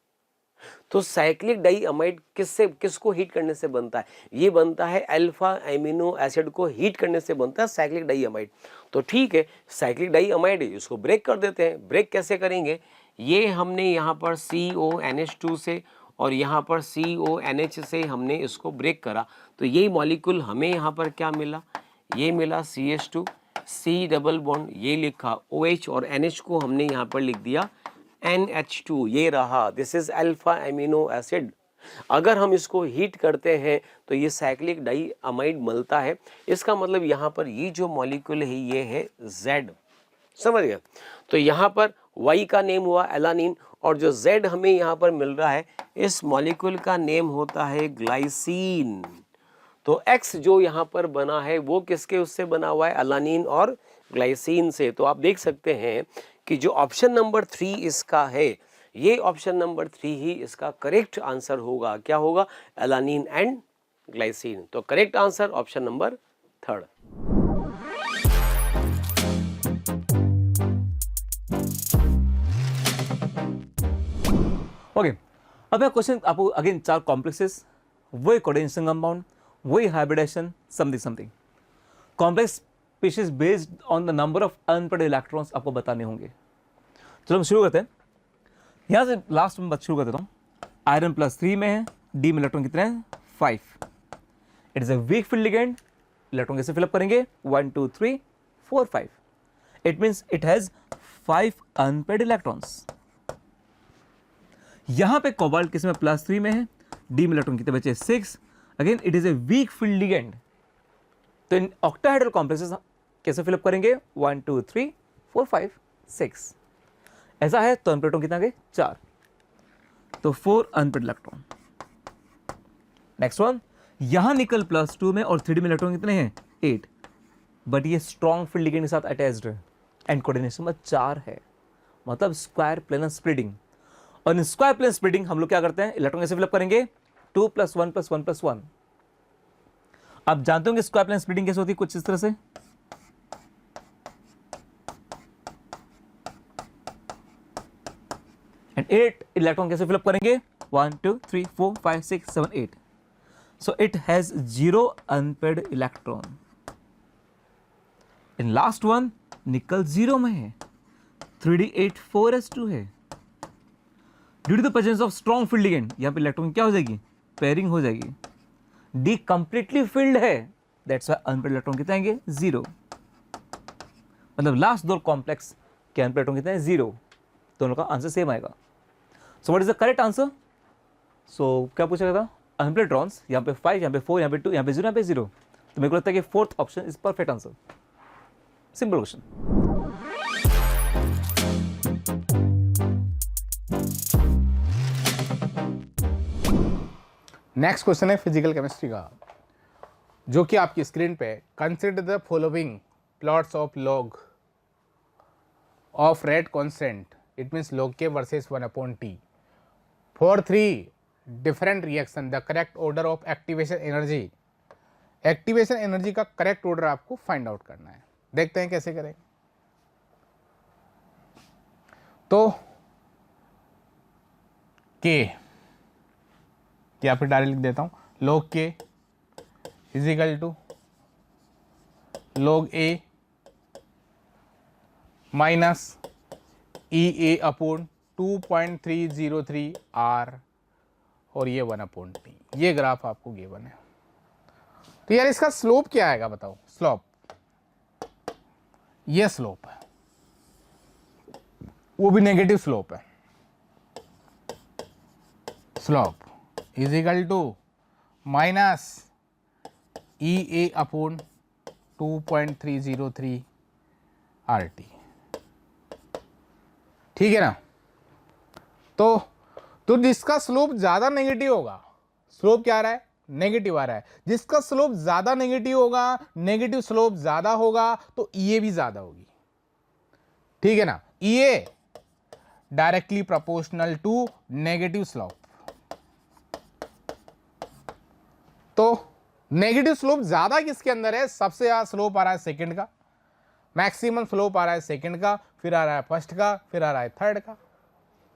तो साइक्लिक डाइअमाइड किसको हीट करने से बनता है, ये बनता है अल्फा एमिनो एसिड को हीट करने से बनता है साइक्लिक डाइअमाइड। तो ठीक है, साइक्लिक डाइअमाइड इसको ब्रेक कर देते हैं। ब्रेक कैसे करेंगे, ये हमने यहाँ पर CONH2 से और यहाँ पर CONH से हमने इसको ब्रेक करा, तो ये मॉलिक्यूल हमें यहाँ पर क्या मिला, ये मिला CH2, C डबल बॉन्ड, ये लिखा OH और NH को हमने यहाँ पर लिख दिया NH2, ये रहा, this is alpha amino acid. अगर हम इसको हीट करते हैं तो ये साइक्लिक डाइअमाइड मिलता है। इसका मतलब यहाँ पर ये जो मॉलिक्यूल है ये है Z, समझ गए। तो यहाँ पर Y का नेम हुआ एलानीन और जो Z हमें यहाँ पर मिल रहा है इस मॉलिक्यूल का नेम होता है ग्लाइसिन। तो X जो यहाँ पर बना है वो किसके उससे बना हुआ है, एलानीन और ग्लाइसिन से। तो आप देख सकते हैं कि जो ऑप्शन नंबर 3 इसका है, ये ऑप्शन नंबर 3 ही इसका करेक्ट आंसर होगा। क्या होगा, एलानीन एंड ग्लाइसिन। तो correct answer option number 3। Okay, अब मैं क्वेश्चन आपको अगेन 4 कॉम्प्लेक्सेस, वही कोऑर्डिनेशन कंपाउंड, वही hybridization, something complex species based on the number of unpaired electrons आपको बताने होंगे। चलो हम शुरू करते हैं, यहाँ से लास्ट में शुरू कर देता हूँ। आयरन +3 में है, डी में इलेक्ट्रॉन कितने हैं, 5। It is a weak field ligand, electron कैसे फिलअप करेंगे, 1 2 3 4 5। It means it has 5 unpaired electrons. यहाँ पे कोबाल्ट किस में +3 में है, डी में इलेक्ट्रॉन कितने बचे, 6, again it is a weak field ligand. तो इन ऑक्टाहेड्रल कॉम्प्लेक्सेस कैसे फिलअप करेंगे? 1 2 3 4 5 6 ऐसा है। तो अनपेड इलेक्ट्रॉन कितना गए? 4। तो 4 अनपेड इलेक्ट्रॉन। नेक्स्ट वन, यहां निकल +2 में और 3D में इलेक्ट्रॉन कितने हैं? 8। बट ये स्ट्रॉन्ग फील्ड लिगेंड के साथ अटैच्ड है एंड कोऑर्डिनेशन में 4 है, मतलब स्क्वायर प्लेनर स्प्लिटिंग। और इन स्क्वायर प्लेन स्प्लिटिंग हम लोग क्या करते हैं? इलेक्ट्रॉन कैसे फिलअप करेंगे? 2 + 1 + 1 + 1। आप जानते होंगे स्क्वायर प्लेन स्प्लिटिंग कैसे होती है? कुछ इस तरह से। एंड 8 इलेक्ट्रॉन कैसे फिलअप करेंगे? 1 2 3 4 5 6 7 8। So it has 0 unpaired electron. In last one, निकल 0 में है, 3d8 4s2 है। Due to the presence of strong field ligand, यहाँ पे इलेक्ट्रॉन क्या हो जाएगी? पेयरिंग हो जाएगी। D completely filled है, that's why unpaired इलेक्ट्रॉन कितने आएंगे? 0। मतलब लास्ट दो कॉम्प्लेक्स के अनपेड इलेक्ट्रॉन कितने हैं? 0। दोनों का आंसर सेम आएगा। So what is the correct answer? So क्या पूछा गया था? अनपेड इलेक्ट्रॉन्स यहाँ पे 5, यहाँ पे 4, यहाँ पे 2, यहाँ पे 0, यहाँ पे 0। तो मेरे को लगता है कि 4th option is perfect answer. Simple question. Next question है फिजिकल केमिस्ट्री का, जो कि आपकी स्क्रीन पे, consider the following plots of log of rate constant, it means log k versus 1/t for 3 different reaction, the correct order of activation energy. Activation energy का correct order आपको find out करना है। देखते हैं कैसे करेंगे। तो k यहाँ पे डायरेक्ट लिख देता हूं, log k is equal to log a minus EA upon 2.303 R और ये 1/t। ये ग्राफ आपको गिवन है। तो यार इसका स्लोप क्या आएगा बताओ? स्लोप, ये स्लोप है, वो भी नेगेटिव स्लोप है। Slope is equal to minus EA upon 2.303 RT। ठीक है ना? तो जिसका स्लोप ज्यादा नेगेटिव होगा, स्लोप क्या आ रहा है? नेगेटिव आ रहा है। जिसका स्लोप ज्यादा नेगेटिव होगा, नेगेटिव स्लोप ज्यादा होगा, तो EA भी ज्यादा होगी। ठीक है ना? EA directly proportional to negative slope. तो नेगेटिव स्लोप ज्यादा किसके अंदर है? सबसे ज्यादा स्लोप आ रहा है सेकंड का, मैक्सिमम स्लोप आ रहा है सेकंड का, फिर आ रहा है फर्स्ट का, फिर आ रहा है थर्ड का।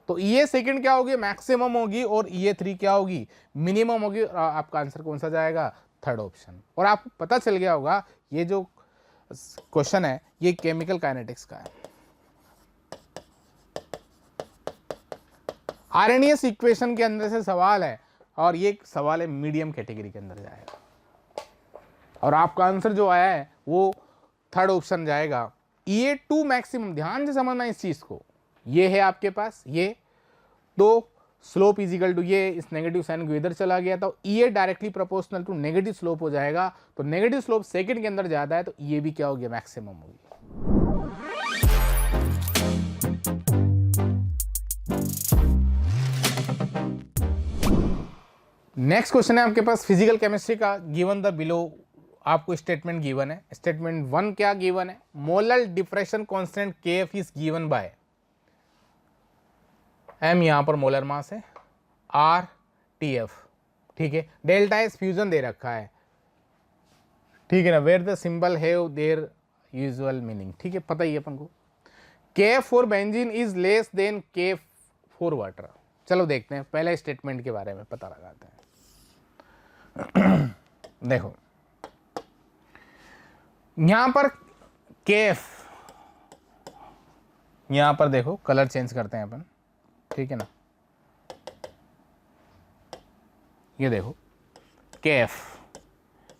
तो EA सेकंड क्या होगी? मैक्सिमम होगी, और EA3 क्या होगी? मिनिमम होगी। आपका आंसर कौन सा जाएगा? Third option. और आपको पता चल गया होगा ये जो क्वेश्चन है ये केमिकल काइनेटिक्स का है। आरएनएस इक्वेशन के अंदर से सवाल है, और ये सवाल है मीडियम कैटेगरी के अंदर जाएगा, और आपका आंसर जो आया है वो थर्ड ऑप्शन जाएगा। EA2 मैक्सिमम, ध्यान से समझना इस चीज को। ये है आपके पास ये, तो स्लोप इज इक्वल टू, ये इस नेगेटिव साइन को इधर चला गया, तो EA directly proportional to negative slope हो जाएगा। तो नेगेटिव स्लोप सेकंड के अंदर ज्यादा है, तो EA भी क्या हो गया? मैक्सिमम होगी। नेक्स्ट क्वेश्चन है आपके पास फिजिकल केमिस्ट्री का, गिवन द बिलो। आपको स्टेटमेंट गिवन है। स्टेटमेंट 1 क्या गिवन है? Molar depression constant KF is given by, M यहां पर मोलर मास है, R TF। ठीक है, डेल्टा एस फ्यूजन दे रखा है। ठीक है ना? Where the symbol have their usual meaning. ठीक है, पता ही है अपन को। KF for benzene is less than KF for water. चलो देखते हैं, पहले स्टेटमेंट के बारे में पता लगाते हैं। देखो यहां पर KF, यहां पर देखो कलर चेंज करते हैं अपन। ठीक है ना? ये देखो KF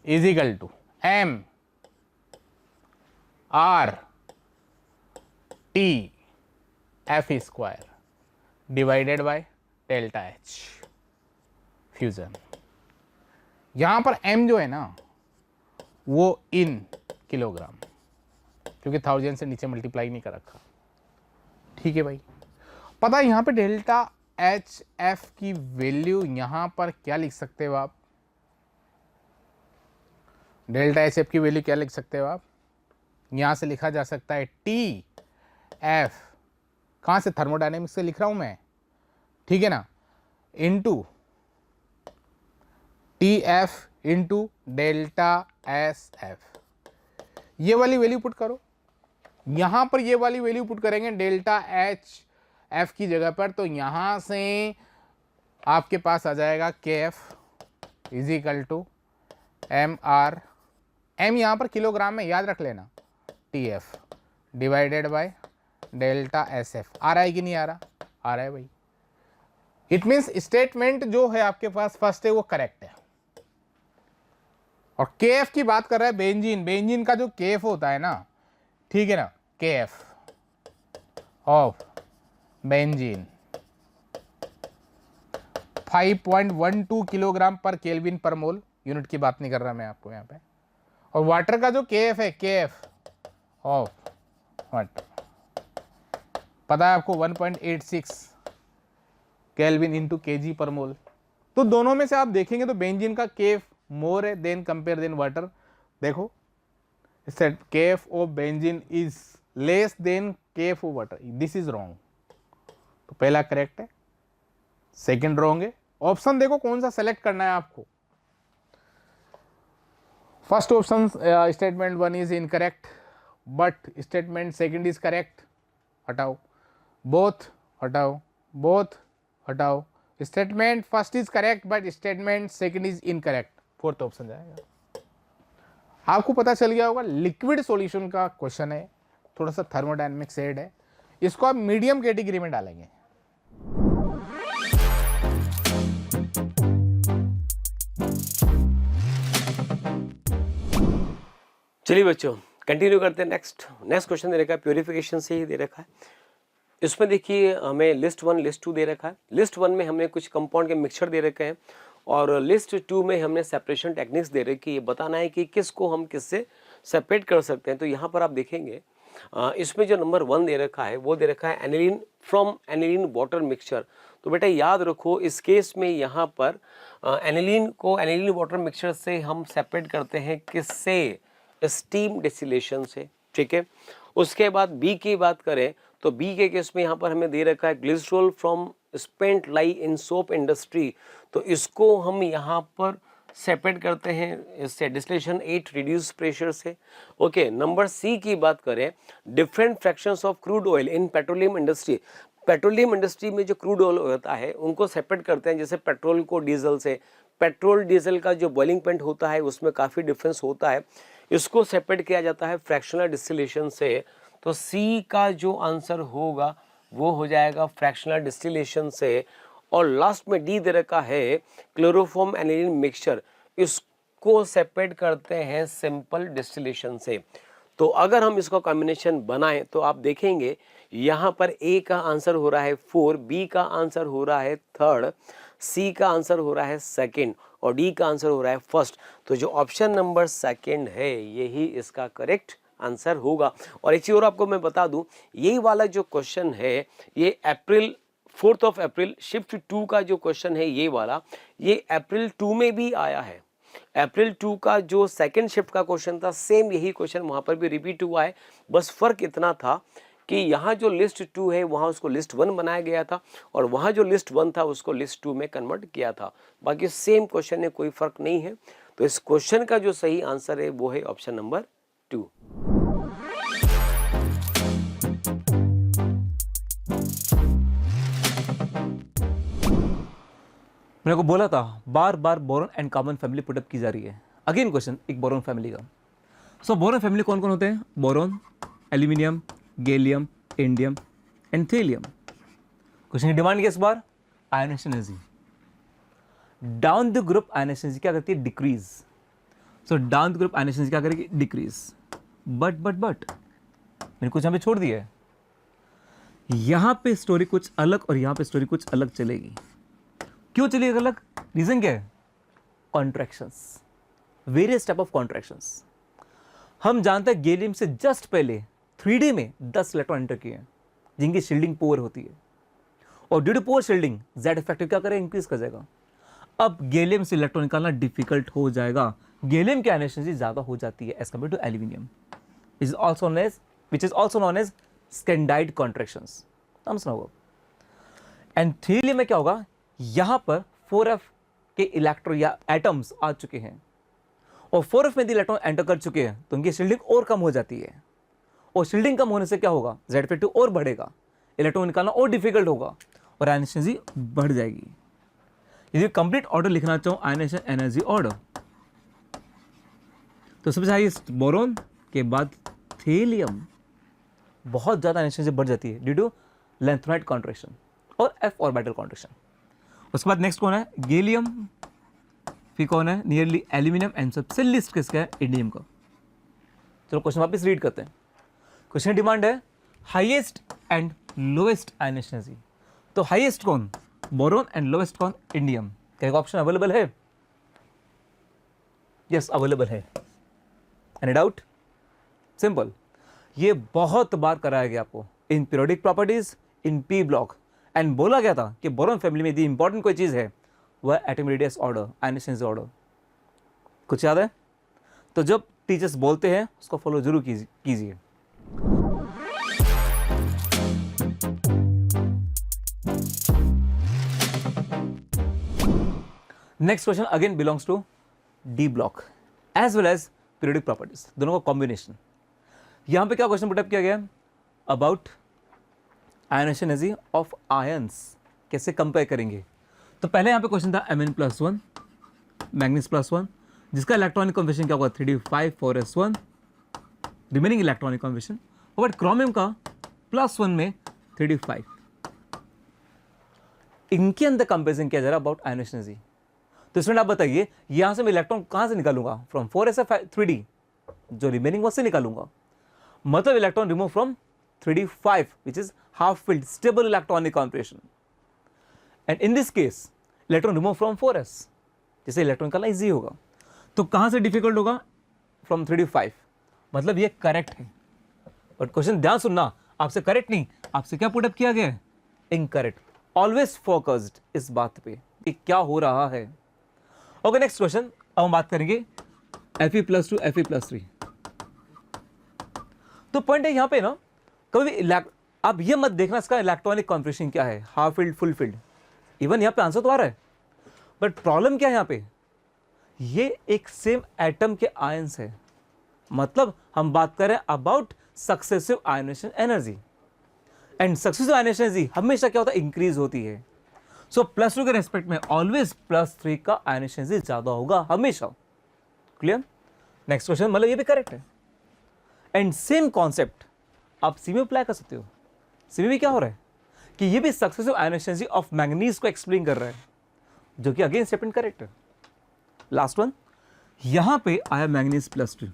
इज इक्वल टू M R T F square divided by delta H fusion. यहाँ पर m जो है ना वो इन किलोग्राम, क्योंकि 1000 से नीचे मल्टीप्लाई नहीं कर रखा। ठीक है भाई, पता है यहाँ पे डेल्टा एच एफ की वैल्यू यहाँ पर क्या लिख सकते हो आप? डेल्टा एच एफ की वैल्यू क्या लिख सकते हो आप? यहाँ से लिखा जा सकता है टी एफ, कहाँ से? थर्मोडायनेमिक्स से लिख रहा हूँ मैं, ठीक है ना, into T F into delta S F. ये वाली वैल्यू पुट करो, यहां पर ये वाली वैल्यू पुट करेंगे डेल्टा एच एफ की जगह पर, तो यहां से आपके पास आ जाएगा के F is equal to M R, M यहां पर किलोग्राम में याद रख लेना, T F divided by delta S F. आ रहा है कि नहीं आ रहा? आ रहा है भाई। इट मीन्स स्टेटमेंट जो है आपके पास फर्स्ट है वो करेक्ट है। और केएफ की बात कर रहा है बेंजीन, बेंजीन का जो केएफ होता है ना, ठीक है ना, केएफ ऑफ बेंजीन 5.12 किलोग्राम पर केल्विन पर मोल, यूनिट की बात नहीं कर रहा मैं आपको यहाँ पे। और वाटर का जो केएफ है, केएफ ऑफ वाटर पता है आपको 1.86 केल्विन इंटू केजी पर मोल। तो दोनों में से आप देखेंगे तो बेंजीन का केएफ मोर है देन कंपेयर देन वाटर। देखो set KF of benzene is less then KF of water, this is wrong. तो पहला करेक्ट है, सेकंड रॉन्ग है। ऑप्शन देखो कौन सा सेलेक्ट करना है आपको। First option statement 1 is incorrect but statement second is correct, हटाओ। बोथ हटाओ, बोथ हटाओ। Statement first is correct but statement second is incorrect, fourth option जाएगा। आपको पता चल गया होगा लिक्विड सॉल्यूशन का क्वेश्चन है, थोड़ा सा थर्मोडायनेमिक्स एड है, इसको आप मीडियम कैटेगरी में डालेंगे। चलिए बच्चों कंटिन्यू करते हैं। नेक्स्ट क्वेश्चन दे रखा है, प्योरिफिकेशन से ही दे रखा है। इसमें देखिए हमें लिस्ट 1 लिस्ट 2 दे रखा है। लिस्ट 1 में हमने कुछ कंपाउंड के मिक्सचर दे रखे हैं और लिस्ट 2 में हमने सेपरेशन टेक्निक्स दे रखी है। ये बताना है कि किसको हम किससे सेपरेट कर सकते हैं। तो यहाँ पर आप देखेंगे इसमें जो नंबर 1 दे रखा है वो दे रखा है aniline from aniline water mixture. तो बेटा याद रखो इस केस में यहाँ पर एनिलीन को एनिलीन वाटर मिक्सचर से हम सेपरेट करते हैं किससे? स्टीम डिस्टिलेशन से, ठीक है। उसके बाद बी की बात करें तो बी के केस में यहाँ पर हमें दे रखा है glycerol from spent lie in soap industry. तो इसको हम यहाँ पर सेपरेट करते हैं इससे डिस्टिलेशन 8 रिड्यूस प्रेशर से। ओके, नंबर सी की बात करें different fractions of crude oil in petroleum industry. Petroleum industry में जो क्रूड ऑयल होता है उनको सेपरेट करते हैं, जैसे पेट्रोल को डीजल से। पेट्रोल डीजल का जो बॉइलिंग पॉइंट होता है उसमें काफ़ी डिफरेंस होता है, इसको सेपरेट किया जाता है फ्रैक्शनल डिस्टिलेशन से। तो सी का जो आंसर होगा वो हो जाएगा फ्रैक्शनल डिस्टिलेशन से। और लास्ट में डी दे रखा है क्लोरोफॉर्म एनिलीन मिक्सचर, इसको सेपरेट करते हैं सिंपल डिस्टिलेशन से। तो अगर हम इसका कॉम्बिनेशन बनाएं तो आप देखेंगे यहाँ पर ए का आंसर हो रहा है 4, बी का आंसर हो रहा है 3rd, सी का आंसर हो रहा है 2nd और डी का आंसर हो रहा है 1st। तो जो ऑप्शन नंबर 2nd है यही इसका करेक्ट आंसर होगा। और एक चीज़ और आपको मैं बता दूं, यही वाला जो क्वेश्चन है ये 4 अप्रैल शिफ्ट 2 का जो क्वेश्चन है ये वाला, ये अप्रैल 2 में भी आया है। अप्रैल 2 का जो सेकंड शिफ्ट का क्वेश्चन था सेम यही क्वेश्चन वहाँ पर भी रिपीट हुआ है। बस फ़र्क इतना था कि यहाँ जो लिस्ट 2 है वहाँ उसको लिस्ट 1 बनाया गया था और वहाँ जो लिस्ट 1 था उसको लिस्ट 2 में कन्वर्ट किया था। बाकी सेम क्वेश्चन है, कोई फ़र्क नहीं है। तो इस क्वेश्चन का जो सही आंसर है वो है ऑप्शन नंबर 2। मैंने को बोला था बार बार boron and carbon family put up की जा रही है। अगेन क्वेश्चन एक बोरॉन फैमिली का। सो बोरॉन फैमिली कौन कौन होते हैं? Boron, aluminium, gallium, indium and thallium. Question की डिमांड इस बार ionisation energy. Down the group ionisation energy क्या करती है? Decrease. So down the group ionisation energy क्या करेगी? डिक्रीज। बट मैंने कुछ यहाँ पे छोड़ दिया है, यहाँ पे स्टोरी कुछ अलग और यहाँ पे स्टोरी कुछ अलग चलेगी। क्यों चलेगी अलग? रीजन क्या है? Contractions, various type of contractions. हम जानते हैं गैलियम से जस्ट पहले 3D में 10 इलेक्ट्रॉन एंटर किए हैं जिनकी शील्डिंग पुअर होती है, और due to poor shielding Z effective क्या करेगा, इंक्रीज कर जाएगा। अब गैलियम से इलेक्ट्रॉन निकालना डिफिकल्ट हो जाएगा, गैलियम की आयनाइजेशन एनर्जी ज्यादा हो जाती है as compare to aluminium, which is also known as scandide contractions. समझना होगा। एंड थ्रीलियम में क्या होगा, यहां पर 4f के इलेक्ट्रॉन या एटम्स आ चुके हैं, और 4f में इलेक्ट्रॉन एंटर कर चुके हैं तो उनकी शील्डिंग और कम हो जाती है, और शील्डिंग कम होने से क्या होगा, जेड इफेक्टिव और बढ़ेगा, इलेक्ट्रॉन निकालना और डिफिकल्ट होगा, और आयनाइजेशन एनर्जी बढ़ जाएगी। यदि कंप्लीट ऑर्डर लिखना चाहूं, आयनाइजेशन एनर्जी ऑर्डर, तो सबसे हाईएस्ट बोरोन के बाद थेलियम, बहुत ज्यादा आयनाइजेशन एनर्जी बढ़ जाती है ड्यू टू लेंथेनाइड कॉन्ट्रैक्शन और f ऑर्बिटल कॉन्ट्रैक्शन। उसके बाद नेक्स्ट कौन है, गैलियम, फिर कौन है नियरली एल्यूमिनियम, एंड सबसे लिस्ट किसका है, इंडियम का। चलो क्वेश्चन वापस रीड करते हैं। क्वेश्चन डिमांड है highest and lowest ionization energy, तो हाईएस्ट कौन, बोरोन, एंड लोएस्ट कौन, इंडियम। क्या ऑप्शन अवेलेबल है? यस अवेलेबल है। Any doubt? सिंपल, ये बहुत बार कराया गया आपको in periodic properties, in P block, and बोला गया था कि बोरोन फैमिली में यदि इंपॉर्टेंट कोई चीज है वह atomic radius order, ionization energy order. कुछ याद है? तो जब टीचर्स बोलते हैं उसको फॉलो जरूर कीजिए। Next question again belongs to D block as well as periodic properties, दोनों का कॉम्बिनेशन। यहां पे क्या क्वेश्चन पुटअप किया गया, about ionization energy of ions, कैसे कंपेयर करेंगे। तो पहले यहां पे क्वेश्चन था Mn+1 मैग्नीज +1, जिसका इलेक्ट्रॉनिक कॉन्फिगरेशन क्या होगा, 3d5 4s1 remaining electronic configuration, और क्रोमियम का +1 में 3d5। इनके अंदर कंपेरिजन किया जा रहा है अबाउट आयनाइजेशन एनर्जी। तो इसमें आप बताइए यहां से मैं इलेक्ट्रॉन कहां से निकालूंगा, फ्रॉम 4s3d, जो रिमेनिंग वहां से निकालूंगा, मतलब electron remove from 3d5 which is half filled stable electronic configuration, and in this case electron remove from 4s, जैसे इलेक्ट्रॉन निकालना इजी होगा। तो कहां से डिफिकल्ट होगा, फ्रॉम 3d5, मतलब ये करेक्ट है। और क्वेश्चन ध्यान सुनना, आपसे करेक्ट नहीं, आपसे क्या पुटअप किया गया है, इनकरेक्ट। ऑलवेज फोकस्ड इस बात पे कि क्या हो रहा है। ओके नेक्स्ट क्वेश्चन, अब हम बात करेंगे Fe+2 Fe+3। तो पॉइंट है यहां पे ना, कभी आप ये मत देखना इसका इलेक्ट्रॉनिक कॉन्फिगरेशन क्या है, half field full field, even यहां पे आंसर तो आ रहा है, बट प्रॉब्लम क्या है यहां पे, ये एक सेम एटम के आयंस है, मतलब हम बात करें about successive ionization energy, and successive ionization energy हमेशा क्या होता है, इंक्रीज होती है। सो +2 के रेस्पेक्ट में ऑलवेज +3 का आयनाइजेशन एनर्जी ज्यादा होगा हमेशा। क्लियर? नेक्स्ट क्वेश्चन, मतलब ये भी करेक्ट है। एंड सेम कॉन्सेप्ट आप सी में अप्लाई कर सकते हो। सी में क्या हो रहा है कि ये भी successive ionization energy of manganese को एक्सप्लेन कर रहा है, जो कि अगेन स्टेटमेंट करेक्ट है। लास्ट वन, यहां पे आया मैंगनीज +2,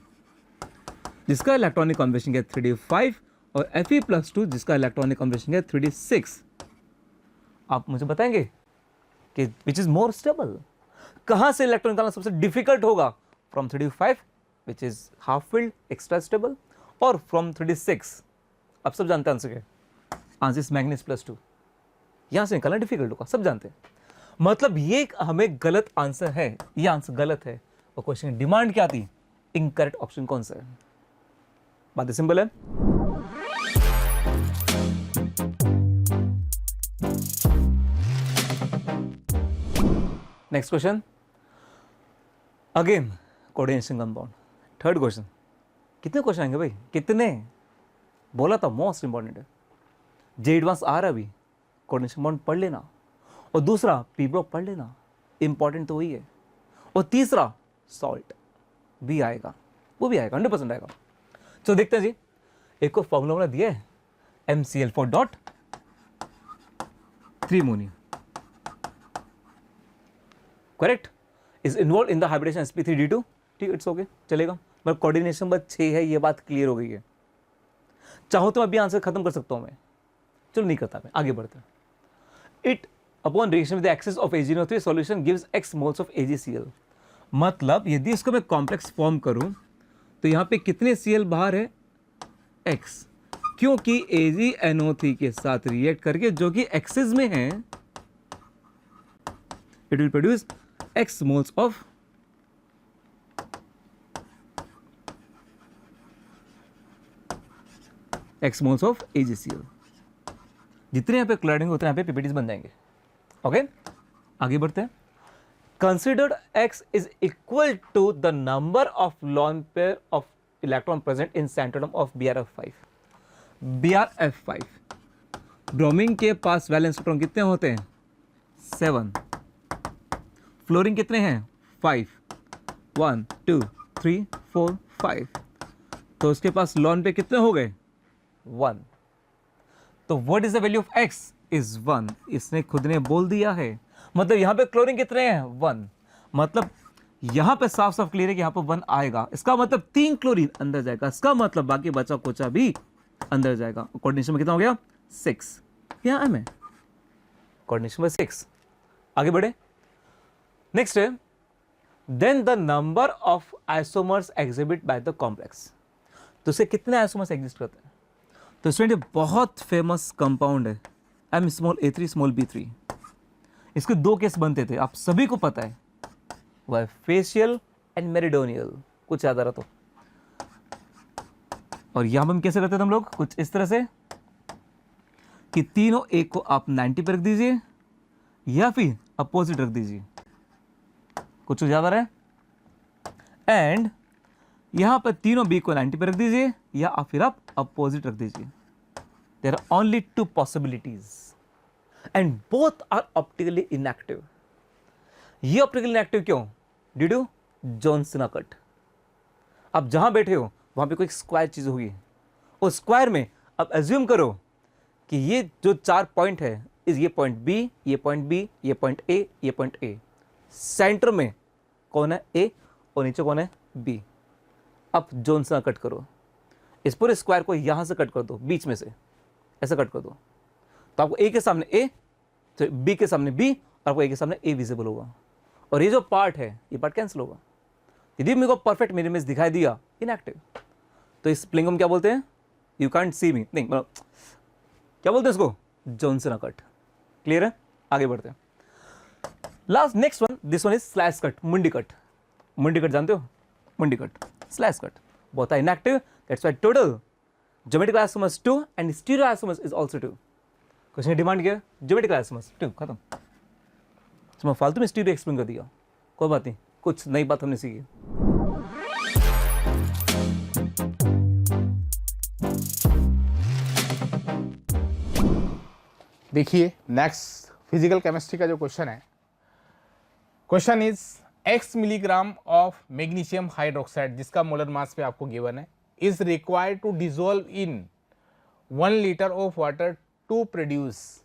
जिसका इलेक्ट्रॉनिक कॉन्फिगरेशन है 3d5, और Fe+2 जिसका इलेक्ट्रॉनिक कॉन्फिगरेशन है 3d6। आप मुझे बताएंगे कि विच इज मोर स्टेबल, कहां से इलेक्ट्रॉन निकालना सबसे डिफिकल्ट होगा, from 3d5 which is half field extra stable, और फ्रॉम 3d6। आप सब जानते हैं आंसर क्या, आंसर इज मैग्नीज +2, यहां से निकालना डिफिकल्ट होगा, सब जानते हैं। मतलब ये हमें गलत आंसर है, ये आंसर गलत है, और क्वेश्चन की डिमांड क्या थी, इनकरेक्ट ऑप्शन कौन सा है। बात सिंपल है। Next question again coordination compound, third question. कितने क्वेश्चन आएंगे भाई, कितने, बोला था मोस्ट इंपॉर्टेंट है। जे एडवांस आ रहा अभी, कोऑर्डिनेशन कंपाउंड पढ़ लेना, और दूसरा पी ब्लॉक पढ़ लेना, इंपॉर्टेंट तो वही है, और तीसरा सॉल्ट भी आएगा, वो भी आएगा, 100% आएगा। तो देखते हैं जी, एक को फॉर्मूला दिया है MCl4.3 ammonia, correct, is involve in the hybridization sp3d2। ठीक, इट्स ओके, चलेगा, मगर कोऑर्डिनेशन बस 6 है, ये बात क्लियर हो गई है। चाहो तो अभी आंसर खत्म कर सकता हूं मैं, चलो नहीं करता मैं, आगे बढ़ते हैं। It upon reaction with the excess of AgNO3 solution gives x moles of AgCl। मतलब यदि इसको मैं कॉम्प्लेक्स फॉर्म करूं तो यहां पे कितने Cl बाहर है, X, क्योंकि AgNO3 के साथ रिएक्ट करके जो कि एक्सेस में है, it will produce X moles of AgCl। जितने यहाँ पे क्लोराइड होते हैं यहाँ पे PPTs बन जाएंगे। ओके, आगे बढ़ते हैं। Considered X is equal to the number of lone pair of electron present in centroatom of BrF5। BrF5 bromine के पास वैलेंस इलेक्ट्रॉन कितने होते हैं, 7। फ्लोरीन कितने हैं, 5। 1 2 3 4 5। तो उसके पास लॉन पे कितने हो गए, 1। तो what is the value of X is 1। इसने खुद ने बोल दिया है। मतलब यहां पे क्लोरीन कितने हैं, 1। मतलब यहां पे साफ साफ क्लियर है कि यहां पे 1 आएगा। इसका मतलब 3 क्लोरीन अंदर जाएगा। इसका मतलब बाकी बचा कुचा भी अंदर जाएगा। कोऑर्डिनेशन में कितना हो गया, 6। यहां है, कोऑर्डिनेशन में 6। आगे बढ़े, नेक्स्ट है then the number of isomers exhibit by the complex. तो उसे कितने आइसोमर्स एग्जिस्ट करते हैं। तो स्टूडेंट बहुत फेमस कंपाउंड है M(a3)(b3). इसके 2 केस बनते थे, आप सभी को पता है, वह फेशियल एंड मेरिडोनियल। कुछ याद आ रहा तो। और यहां हम कैसे करते थे हम लोग, कुछ इस तरह से कि तीनों एक को आप 90 पे रख दीजिए या फिर अपोजिट रख दीजिए। कुछ याद आ रहा है। एंड यहां पर तीनों बी को 90 पे रख दीजिए या फिर आप अपोजिट रख दीजिए। There are only 2 possibilities and both are optically inactive. ये ऑप्टिकली इनएक्टिव क्यों, ड्यू टू जॉनसन कट। आप जहां बैठे हो वहां पे कोई स्क्वायर चीज होगी, उस स्क्वायर में अब एज्यूम करो कि ये जो 4 पॉइंट है, इस ये पॉइंट बी, ये पॉइंट बी, ये पॉइंट ए, ये पॉइंट ए। सेंटर में कौन है, ए, और नीचे कौन है, बी। अब जॉनसन कट करो, इस पूरे स्क्वायर को यहां से कट कर दो, बीच में से ऐसा कट कर दो। तो आपको ए के सामने ए, तो बी के सामने बी, और आपको ए के सामने ए विजिबल होगा। और ये जो पार्ट है, ये पार्ट कैंसिल होगा। यदि मेरे को परफेक्ट मिरर इमेज दिखाई दिया, इनएक्टिव। तो इस प्लेन को हम क्या बोलते हैं, यू कांट सी मी, नहीं मतलब क्या बोलते हैं इसको, जॉनसन कट। क्लियर है, आगे बढ़ते हैं। Last next one, this one is slash cut, मुंडी कट। मुंडी कट जानते हो, मुंडी cut, slash cut, both are inactive. That's why total geometrical isomers 2 and stereo isomers is also 2। Question demand किया ज्योमेट्रिकल आइसोमर्स 2, खत्म। मैं फालतू में स्टीरियो एक्सप्लेन कर दिया, कोई बात नहीं, कुछ नई बात हमने सीखी। देखिए नेक्स्ट फिजिकल केमिस्ट्री का जो क्वेश्चन है, question is x milligram of magnesium hydroxide, जिसका मोलर मास पे आपको गिवन है, is required to dissolve in 1 litre of water to produce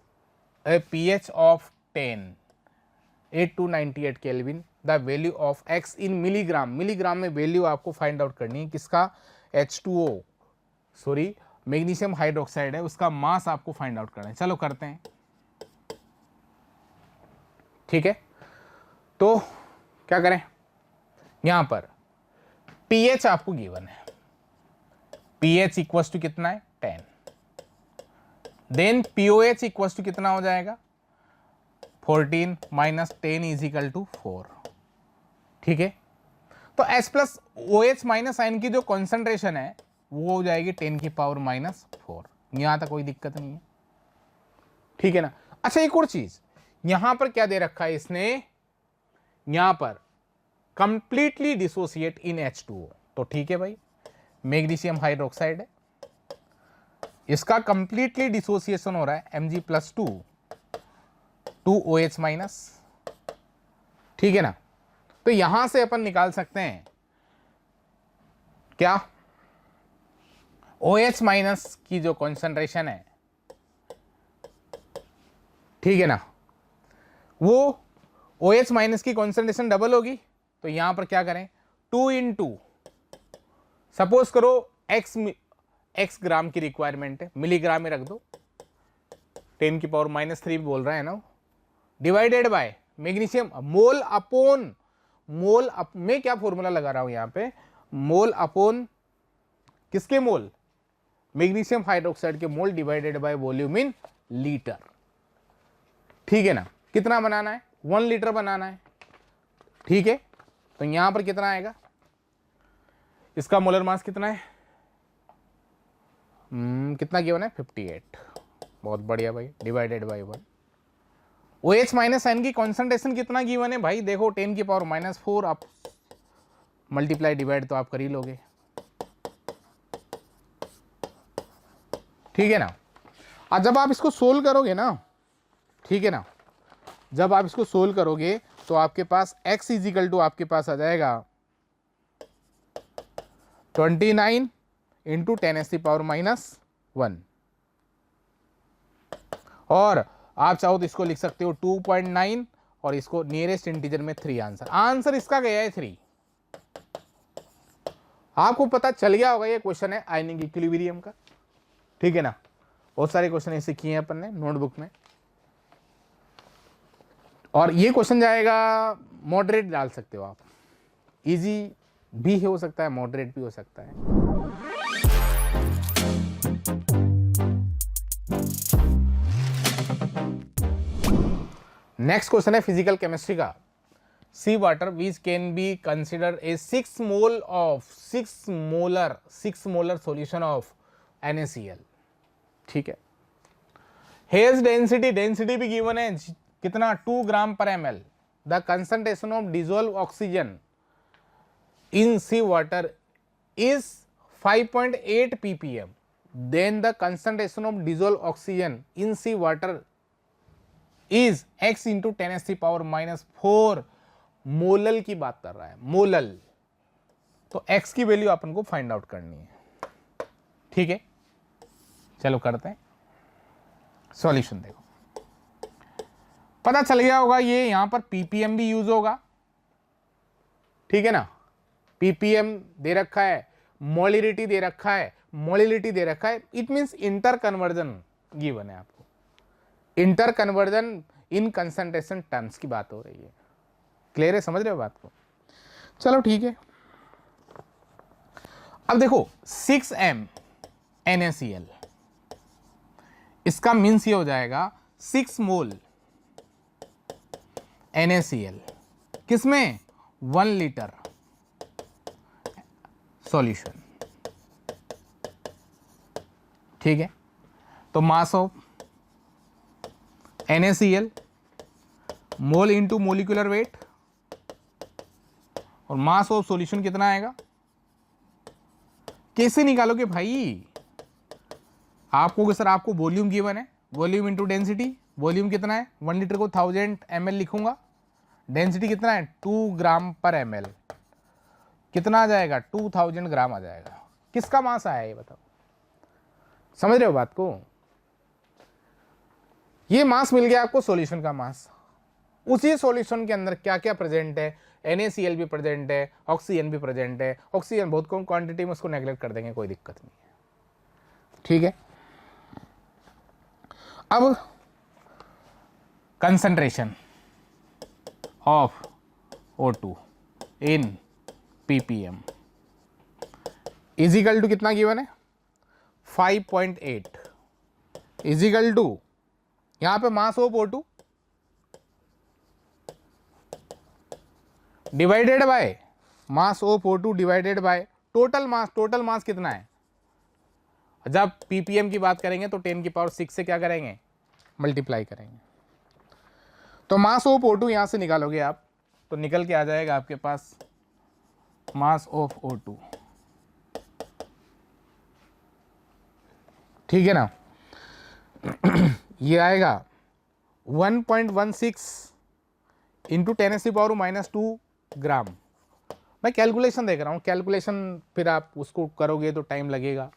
a pH of 10, 8 to 98 kelvin. The value of x in milligram, milligram में value आपको find out करनी है किसका, H2O, sorry magnesium hydroxide है, उसका मास आपको फाइंड आउट करना है। चलो करते हैं, ठीक है। तो क्या करें, यहां पर pH आपको गिवन है, pH इक्वल्स टू कितना है, 10। देन POH इक्वल्स टू कितना हो जाएगा, 14 माइनस 10 इज इक्वल टू 4, ठीक है। तो H plus OH minus ion की जो कॉन्सेंट्रेशन है वो हो जाएगी 10 की पावर माइनस 4। यहां तक कोई दिक्कत नहीं है, ठीक है ना। अच्छा एक और चीज, यहां पर क्या दे रखा है इसने, यहां पर कंप्लीटली डिसोसिएट इन H2O, तो ठीक है भाई, मैग्नीशियम हाइड्रोक्साइड है, इसका कंप्लीटली डिसोसिएशन हो रहा है Mg+2 2OH माइनस, ठीक है ना। तो यहां से अपन निकाल सकते हैं क्या, OH माइनस की जो कॉन्सेंट्रेशन है, ठीक है ना, वो OH माइनस की कॉन्सेंट्रेशन डबल होगी। तो यहां पर क्या करें, 2 × सपोज करो x ग्राम की रिक्वायरमेंट है, मिलीग्राम में रख दो, 10 की पावर माइनस 3 बोल रहा है ना, divided by magnesium, mole upon mole मैं क्या फॉर्मूला लगा रहा हूं यहां पे, मोल अपॉन किसके मोल, मैग्नीशियम हाइड्रोक्साइड के मोल divided by volume in litre. ठीक है ना, कितना बनाना है, 1 लीटर बनाना है। ठीक है, तो यहां पर कितना आएगा, इसका मोलर मास कितना है, कितना गिवन है 58, बहुत बढ़िया भाई, डिवाइडेड बाय 1। OH माइनस एन की कॉन्सेंट्रेशन कितना गिवन है भाई, देखो 10 की पावर -4, आप मल्टीप्लाई डिवाइड तो आप कर ही लोगे। ठीक है ना, और जब आप इसको सोल्व करोगे ना, ठीक है ना, जब आप इसको सोल्व करोगे तो आपके पास x इजिकल टू आपके पास आ जाएगा 29 इंटू 10⁻⁻1, और आप चाहो तो इसको लिख सकते हो 2.9 और इसको नियरेस्ट इंटीजर में 3 आंसर इसका गया है 3। आपको पता चल गया होगा ये क्वेश्चन है आयनिक इक्विलिब्रियम का। ठीक है ना, बहुत सारे क्वेश्चन ऐसे किए हैं अपन ने नोटबुक में, और ये क्वेश्चन जाएगा मॉडरेट डाल सकते हो आप, इजी भी हो सकता है मॉडरेट भी हो सकता है। नेक्स्ट क्वेश्चन है फिजिकल केमिस्ट्री का, sea water which can be consider a 6 molar solution of NaCl। ठीक है, हेज डेंसिटी भी गिवन है, कितना 2 ग्राम पर ml। The concentration of dissolve oxygen in sea water is 5.8 ppm, then the concentration of dissolve oxygen in sea water is x into 10⁻⁻4। Molal की बात कर रहा है, मोलल, तो x की वैल्यू अपन को फाइंड आउट करनी है। ठीक है, चलो करते हैं सॉल्यूशन। देखो पता चल गया होगा, ये यहां पर ppm भी यूज होगा। ठीक है ना, ppm दे रखा है, मोलिरिटी दे रखा है, मोलिलिटी दे रखा है, it means inter conversion given है आपको, inter conversion in concentration terms की बात हो रही है। क्लियर है, समझ रहे हो बात को? चलो ठीक है, अब देखो 6m NaCl, इसका मीन्स ये हो जाएगा 6 मोल NaCl किसमें, 1 लीटर सॉल्यूशन। ठीक है, तो mass of NaCl mole into molecular weight, और मास ऑफ सॉल्यूशन कितना आएगा, कैसे निकालोगे भाई, आपको सर आपको वॉल्यूम गिवन है, वॉल्यूम इंटू डेंसिटी, वॉल्यूम कितना है 1 लीटर को 1000 ml लिखूंगा, डेंसिटी कितना है 2 ग्राम पर ml, कितना आ जाएगा 2000 ग्राम आ जाएगा। किसका मास आया ये बताओ, समझ रहे हो बात को? ये मास मिल गया आपको सॉल्यूशन का मास, उसी सॉल्यूशन के अंदर क्या क्या प्रेजेंट है, NaCl भी प्रेजेंट है, ऑक्सीजन भी प्रेजेंट है, ऑक्सीजन बहुत कम क्वांटिटी में, उसको नेग्लेक्ट कर देंगे, कोई दिक्कत नहीं है। ठीक है, अब concentration of O2 in ppm is equal to कितना गिवन है 5.8 इजिकल टू, यहां पे mass of O2 divided by mass of O2 divided by total mass कितना है, जब ppm की बात करेंगे तो 10 की पावर 6 से क्या करेंगे, मल्टीप्लाई करेंगे। तो मास ऑफ O2 यहां से निकालोगे आप तो निकल के आ जाएगा आपके पास मास ऑफ O2। ठीक है ना, ये आएगा 1.16 इंटू 10⁻⁻2 ग्राम। मैं कैलकुलेशन देख रहा हूँ, कैलकुलेशन फिर आप उसको करोगे तो टाइम लगेगा,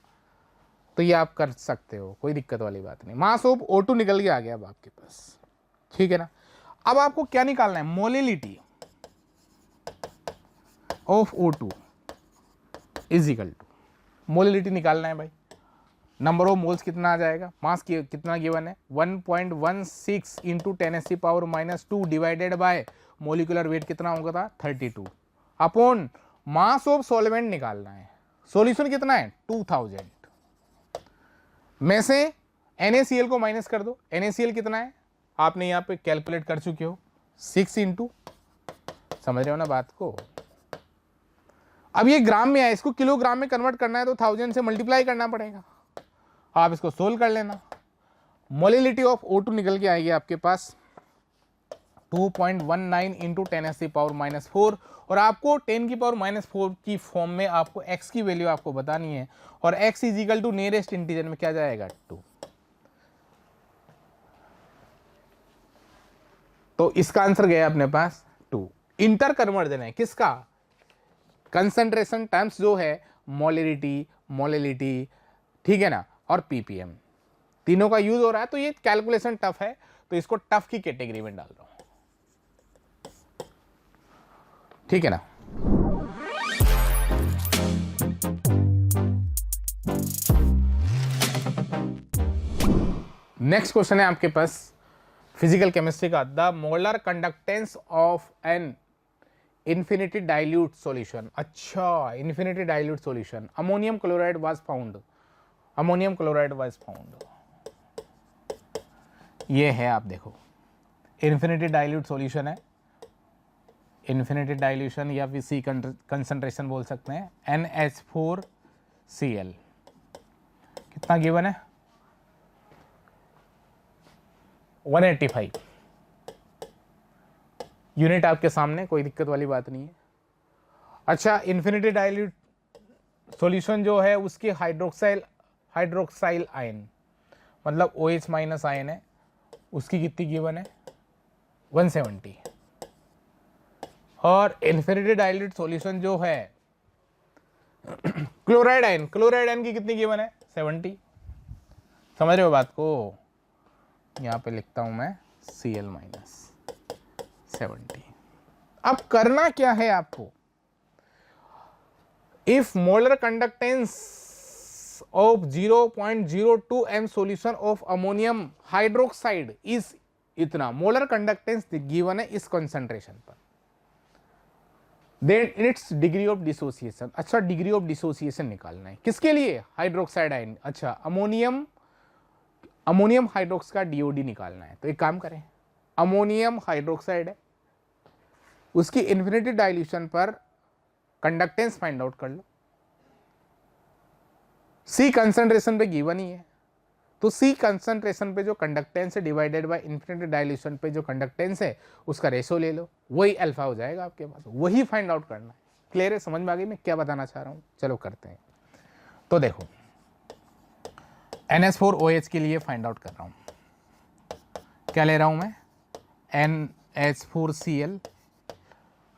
तो ये आप कर सकते हो, कोई दिक्कत वाली बात नहीं। मास ऑफ O2 निकल के आ गया अब आपके पास। ठीक है ना, अब आपको क्या निकालना है, molality of O2 is equal to, molality निकालना है भाई, नंबर ऑफ मोल्स कितना आ जाएगा, मास कितना गिवन है 1.16 into 10⁻⁻² divided by molecular weight कितना होगा था 32 अपॉन मास ऑफ सॉल्वेंट निकालना है। सॉल्यूशन कितना है 2000 में से NaCl को माइनस कर दो। NaCl कितना है आपने यहाँ पे कैलकुलेट कर चुके हो 6 इंटू, समझ रहे हो ना बात को। अब ये ग्राम में है, इसको किलोग्राम में कन्वर्ट करना है तो 1000 से मल्टीप्लाई करना पड़ेगा। आप इसको सोल्व कर लेना। मोलिलिटी ऑफ O2 निकल के आएगी आपके पास 2.19 इंटू 10⁻⁻⁴ और आपको 10⁻⁻⁴ की फॉर्म में आपको x की वैल्यू आपको बतानी है और x is equal to nearest integer में क्या जाएगा 2। तो इसका आंसर गया अपने पास 2। इंटर कन्वर्जन है किसका, कंसंट्रेशन टर्म्स जो है मोलिलिटी, ठीक है ना, और ppm तीनों का यूज हो रहा है। तो ये कैलकुलेशन टफ है तो इसको टफ की कैटेगरी में डाल रहा हूं, ठीक है ना। नेक्स्ट क्वेश्चन है आपके पास फिजिकल केमिस्ट्री का, the molar conductance of an infinity dilute solution. अच्छा, infinity dilute solution ammonium chloride was found, ammonium chloride was found. ये है, आप देखो इन्फिनिटी डाइल्यूट सॉल्यूशन है, इन्फिनिटी डाइल्यूशन या फिर सी कंसंट्रेशन बोल सकते हैं। NH4Cl कितना गिवन है 185 यूनिट आपके सामने, कोई दिक्कत वाली बात नहीं है। अच्छा, इन्फिनिटी डाइल्यूट सॉल्यूशन जो है उसके हाइड्रोक्साइल आयन मतलब OH माइनस आयन है, उसकी कितनी गिवन है 170। और इन्फिनिटी डाइल्यूट सॉल्यूशन जो है क्लोराइड आयन की कितनी गिवन है 70। समझ रहे हो बात को, यहां पे लिखता हूं मैं Cl माइनस 70। अब करना क्या है आपको, if molar conductance of 0.02 m solution of ammonium hydroxide is इतना, मोलर कंडक्टेंस गिवन है इस कंसंट्रेशन पर, then its degree of dissociation. अच्छा, डिग्री ऑफ डिसोसिएशन निकालना है किसके लिए, हाइड्रोक्साइड आयन। अच्छा, अमोनियम हाइड्रोक्स का DOD निकालना है। तो एक काम करें, अमोनियम हाइड्रोक्साइड है, उसकी इन्फिनिटी डाइल्यूशन पर कंडक्टेंस फाइंड आउट कर लो। C कंसंट्रेशन पे गिवन ही है, तो C कंसंट्रेशन पे जो कंडक्टेंस है डिवाइडेड बाय इन्फिनिटी डाइल्यूशन पे जो कंडक्टेंस है उसका रेशो ले लो, वही अल्फा हो जाएगा आपके पास, वही फाइंड आउट करना है। क्लियर है, समझ में आ गई मैं क्या बताना चाह रहा हूं। चलो करते हैं। तो देखो NH4OH के लिए फाइंड आउट कर रहा हूं, क्या ले रहा हूं मैं NH4Cl।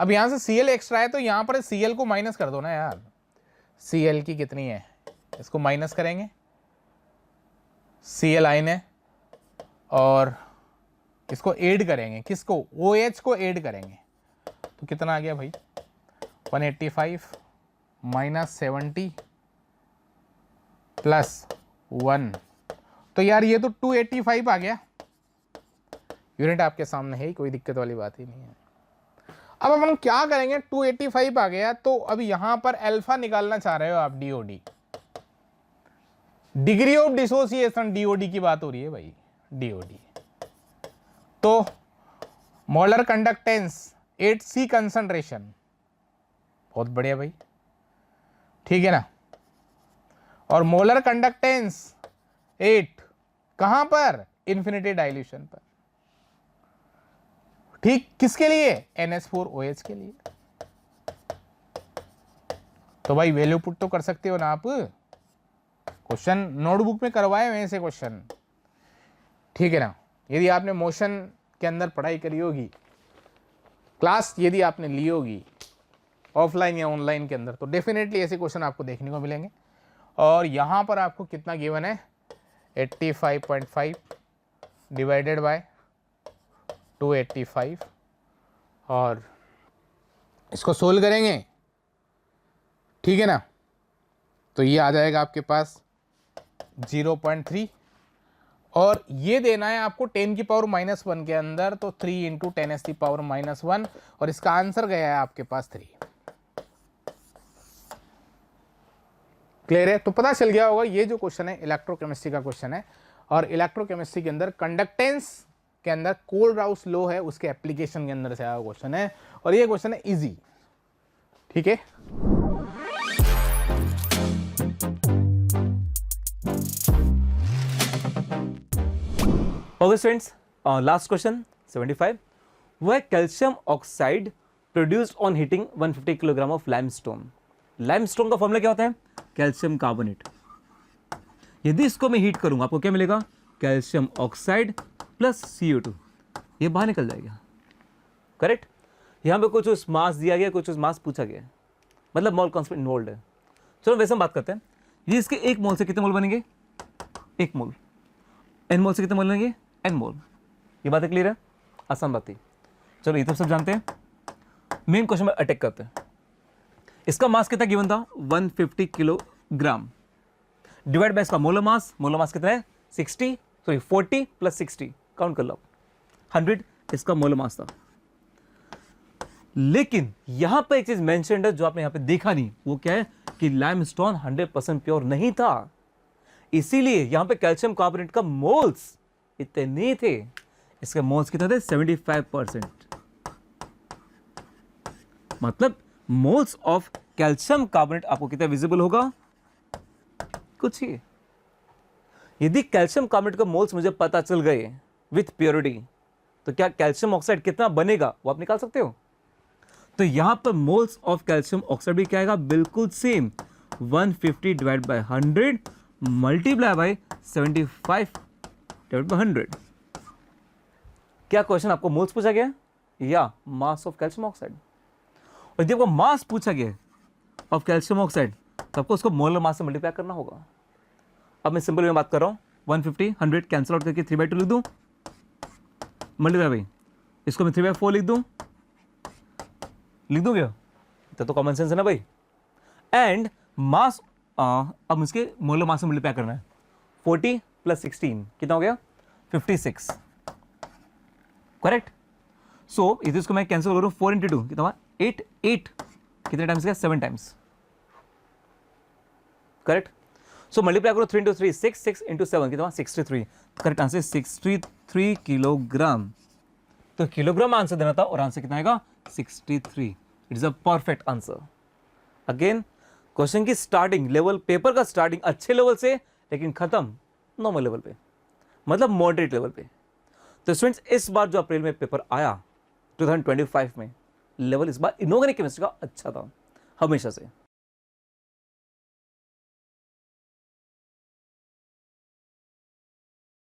अब यहां से Cl एक्स्ट्रा है तो यहां पर Cl को माइनस कर दो ना यार, Cl की कितनी है, इसको माइनस करेंगे, Cl आयन है और इसको ऐड करेंगे, किसको OH को ऐड करेंगे, तो कितना आ गया भाई 185 माइनस 70 प्लस 1, तो यार ये तो 285 आ गया। यूनिट आपके सामने है ही, कोई दिक्कत वाली बात ही नहीं है। अब अपन क्या करेंगे, 285 आ गया तो अब यहां पर अल्फा निकालना चाह रहे हो आप, DOD, degree of dissociation, DOD की बात हो रही है भाई, DOD। तो मोलर कंडक्टेंस 8C कंसंट्रेशन, बहुत बढ़िया भाई, ठीक है ना। और मोलर कंडक्टेंस 8 कहां पर, इन्फिनिटी डाइल्यूशन पर, ठीक किसके लिए, NH4OH के लिए। तो भाई वैल्यू पुट तो कर सकते हो ना आप, क्वेश्चन नोटबुक में करवाए हुए ऐसे क्वेश्चन, ठीक है ना। यदि आपने मोशन के अंदर पढ़ाई करी होगी, क्लास यदि आपने ली होगी ऑफलाइन या ऑनलाइन के अंदर, तो डेफिनेटली ऐसे क्वेश्चन आपको देखने को मिलेंगे। और यहां पर आपको कितना गिवन है 85.5 डिवाइडेड बाय 285 और इसको सोल्व करेंगे, ठीक है ना। तो ये आ जाएगा आपके पास 0.3 और ये देना है आपको 10 की पावर -1 के अंदर, तो 3 इंटू 10 की पावर -1 और इसका आंसर गया है आपके पास 3। क्लियर है? तो पता चल गया होगा ये जो क्वेश्चन है इलेक्ट्रोकेमिस्ट्री का क्वेश्चन है और इलेक्ट्रोकेमिस्ट्री के अंदर कंडक्टेंस के अंदर कोलराउस लॉ है, उसके एप्लीकेशन के अंदर से आया क्वेश्चन है और ये क्वेश्चन है इजी। ठीक है, ओके स्टूडेंट्स, लास्ट क्वेश्चन 75। वह calcium oxide produced on heating 150 kilogram of limestone. Limestone का फॉर्मूला क्या होता है? Calcium carbonate. यदि इसको मैं हीट करूंगा आपको क्या मिलेगा? कैल्शियम ऑक्साइड प्लस CO2, ये बाहर निकल जाएगा। करेक्ट? यहां पे कुछ उस मास दिया गया, कुछ उस मास पूछा गया, मतलब मोल कॉन्स्टेंट इन्वॉल्व है। चलो वैसे हम बात करते हैं, ये इसके 1 मोल से कितने मोल बनेंगे? 1 मोल। n मोल से कितने मोल बनेंगे? n मोल। ये बातें क्लियर है? आसान बात है। चलो ये तो सब जानते हैं, मेन क्वेश्चन में अटैक करते हैं। इसका मास कितना गिवन था? 150 किलोग्राम डिवाइड बाय इसका मोलर मास। मोलर मास कितना है? 40 प्लस 60, काउंट कर लो, 100 इसका मोलर मास था। लेकिन यहां पर एक चीज मेंशन्ड है जो आपने यहां पे देखा नहीं, वो क्या है कि लाइमस्टोन 100% प्योर नहीं था, इसीलिए यहां पे कैल्शियम कार्बोनेट का मोल्स इतने नहीं थे। इसके मोल्स कितने थे? 75%। मतलब मोल्स ऑफ कैल्शियम कार्बोनेट आपको कितना विजिबल होगा? कुछ ही। यदि कैल्शियम कार्बोनेट का मोल्स मुझे पता चल गए विथ प्योरिटी, तो क्या कैल्शियम ऑक्साइड कितना बनेगा वो आप निकाल सकते हो। तो यहां पर मोल्स ऑफ कैल्शियम ऑक्साइड भी क्या आएगा? बिल्कुल same, 150 divide by 100 multiply by 75 divide by 100। क्या क्वेश्चन आपको मोल्स पूछा गया या मास ऑफ कैल्शियम ऑक्साइड? और जब वो मास पूछा गया ऑफ कैल्शियम ऑक्साइड, तो आपको उसको मोलर मास से मल्टीप्लाई करना होगा। अब मैं सिंपल में बात कर रहा हूं, 150 100 कैंसिल आउट करके 3/2 लिख दूं, मल्टीप्लाई बाई इसको मैं 3/4 लिख दूं क्या? तो कॉमन सेंस है ना भाई। एंड मास अब मुझे मोलर मास से मल्टीप्लाई करना है। 40 प्लस 16 कितना हो गया? 56। करेक्ट? सो इसको मैं कैंसिल कर रहा हूं, 4 × 2 कितना हुआ? 8 कितने टाइम्स गया? 7 टाइम्स। करेक्ट? सो मल्टीप्लाई करो 3 × 3 6 6 × 7 कितना हुआ? 63। Correct answer 63 kilogram. तो किलोग्राम आंसर देना था और आंसर कितना आएगा? 63। It is a perfect answer. Again question की स्टार्टिंग लेवल, पेपर का स्टार्टिंग अच्छे लेवल से, लेकिन खत्म नॉर्मल लेवल पे, मतलब मॉडरेट लेवल पे। तो स्टूडेंट्स इस बार जो अप्रैल में पेपर आया 2025 में, लेवल इस बार इनऑर्गेनिक केमिस्ट्री का अच्छा था हमेशा से।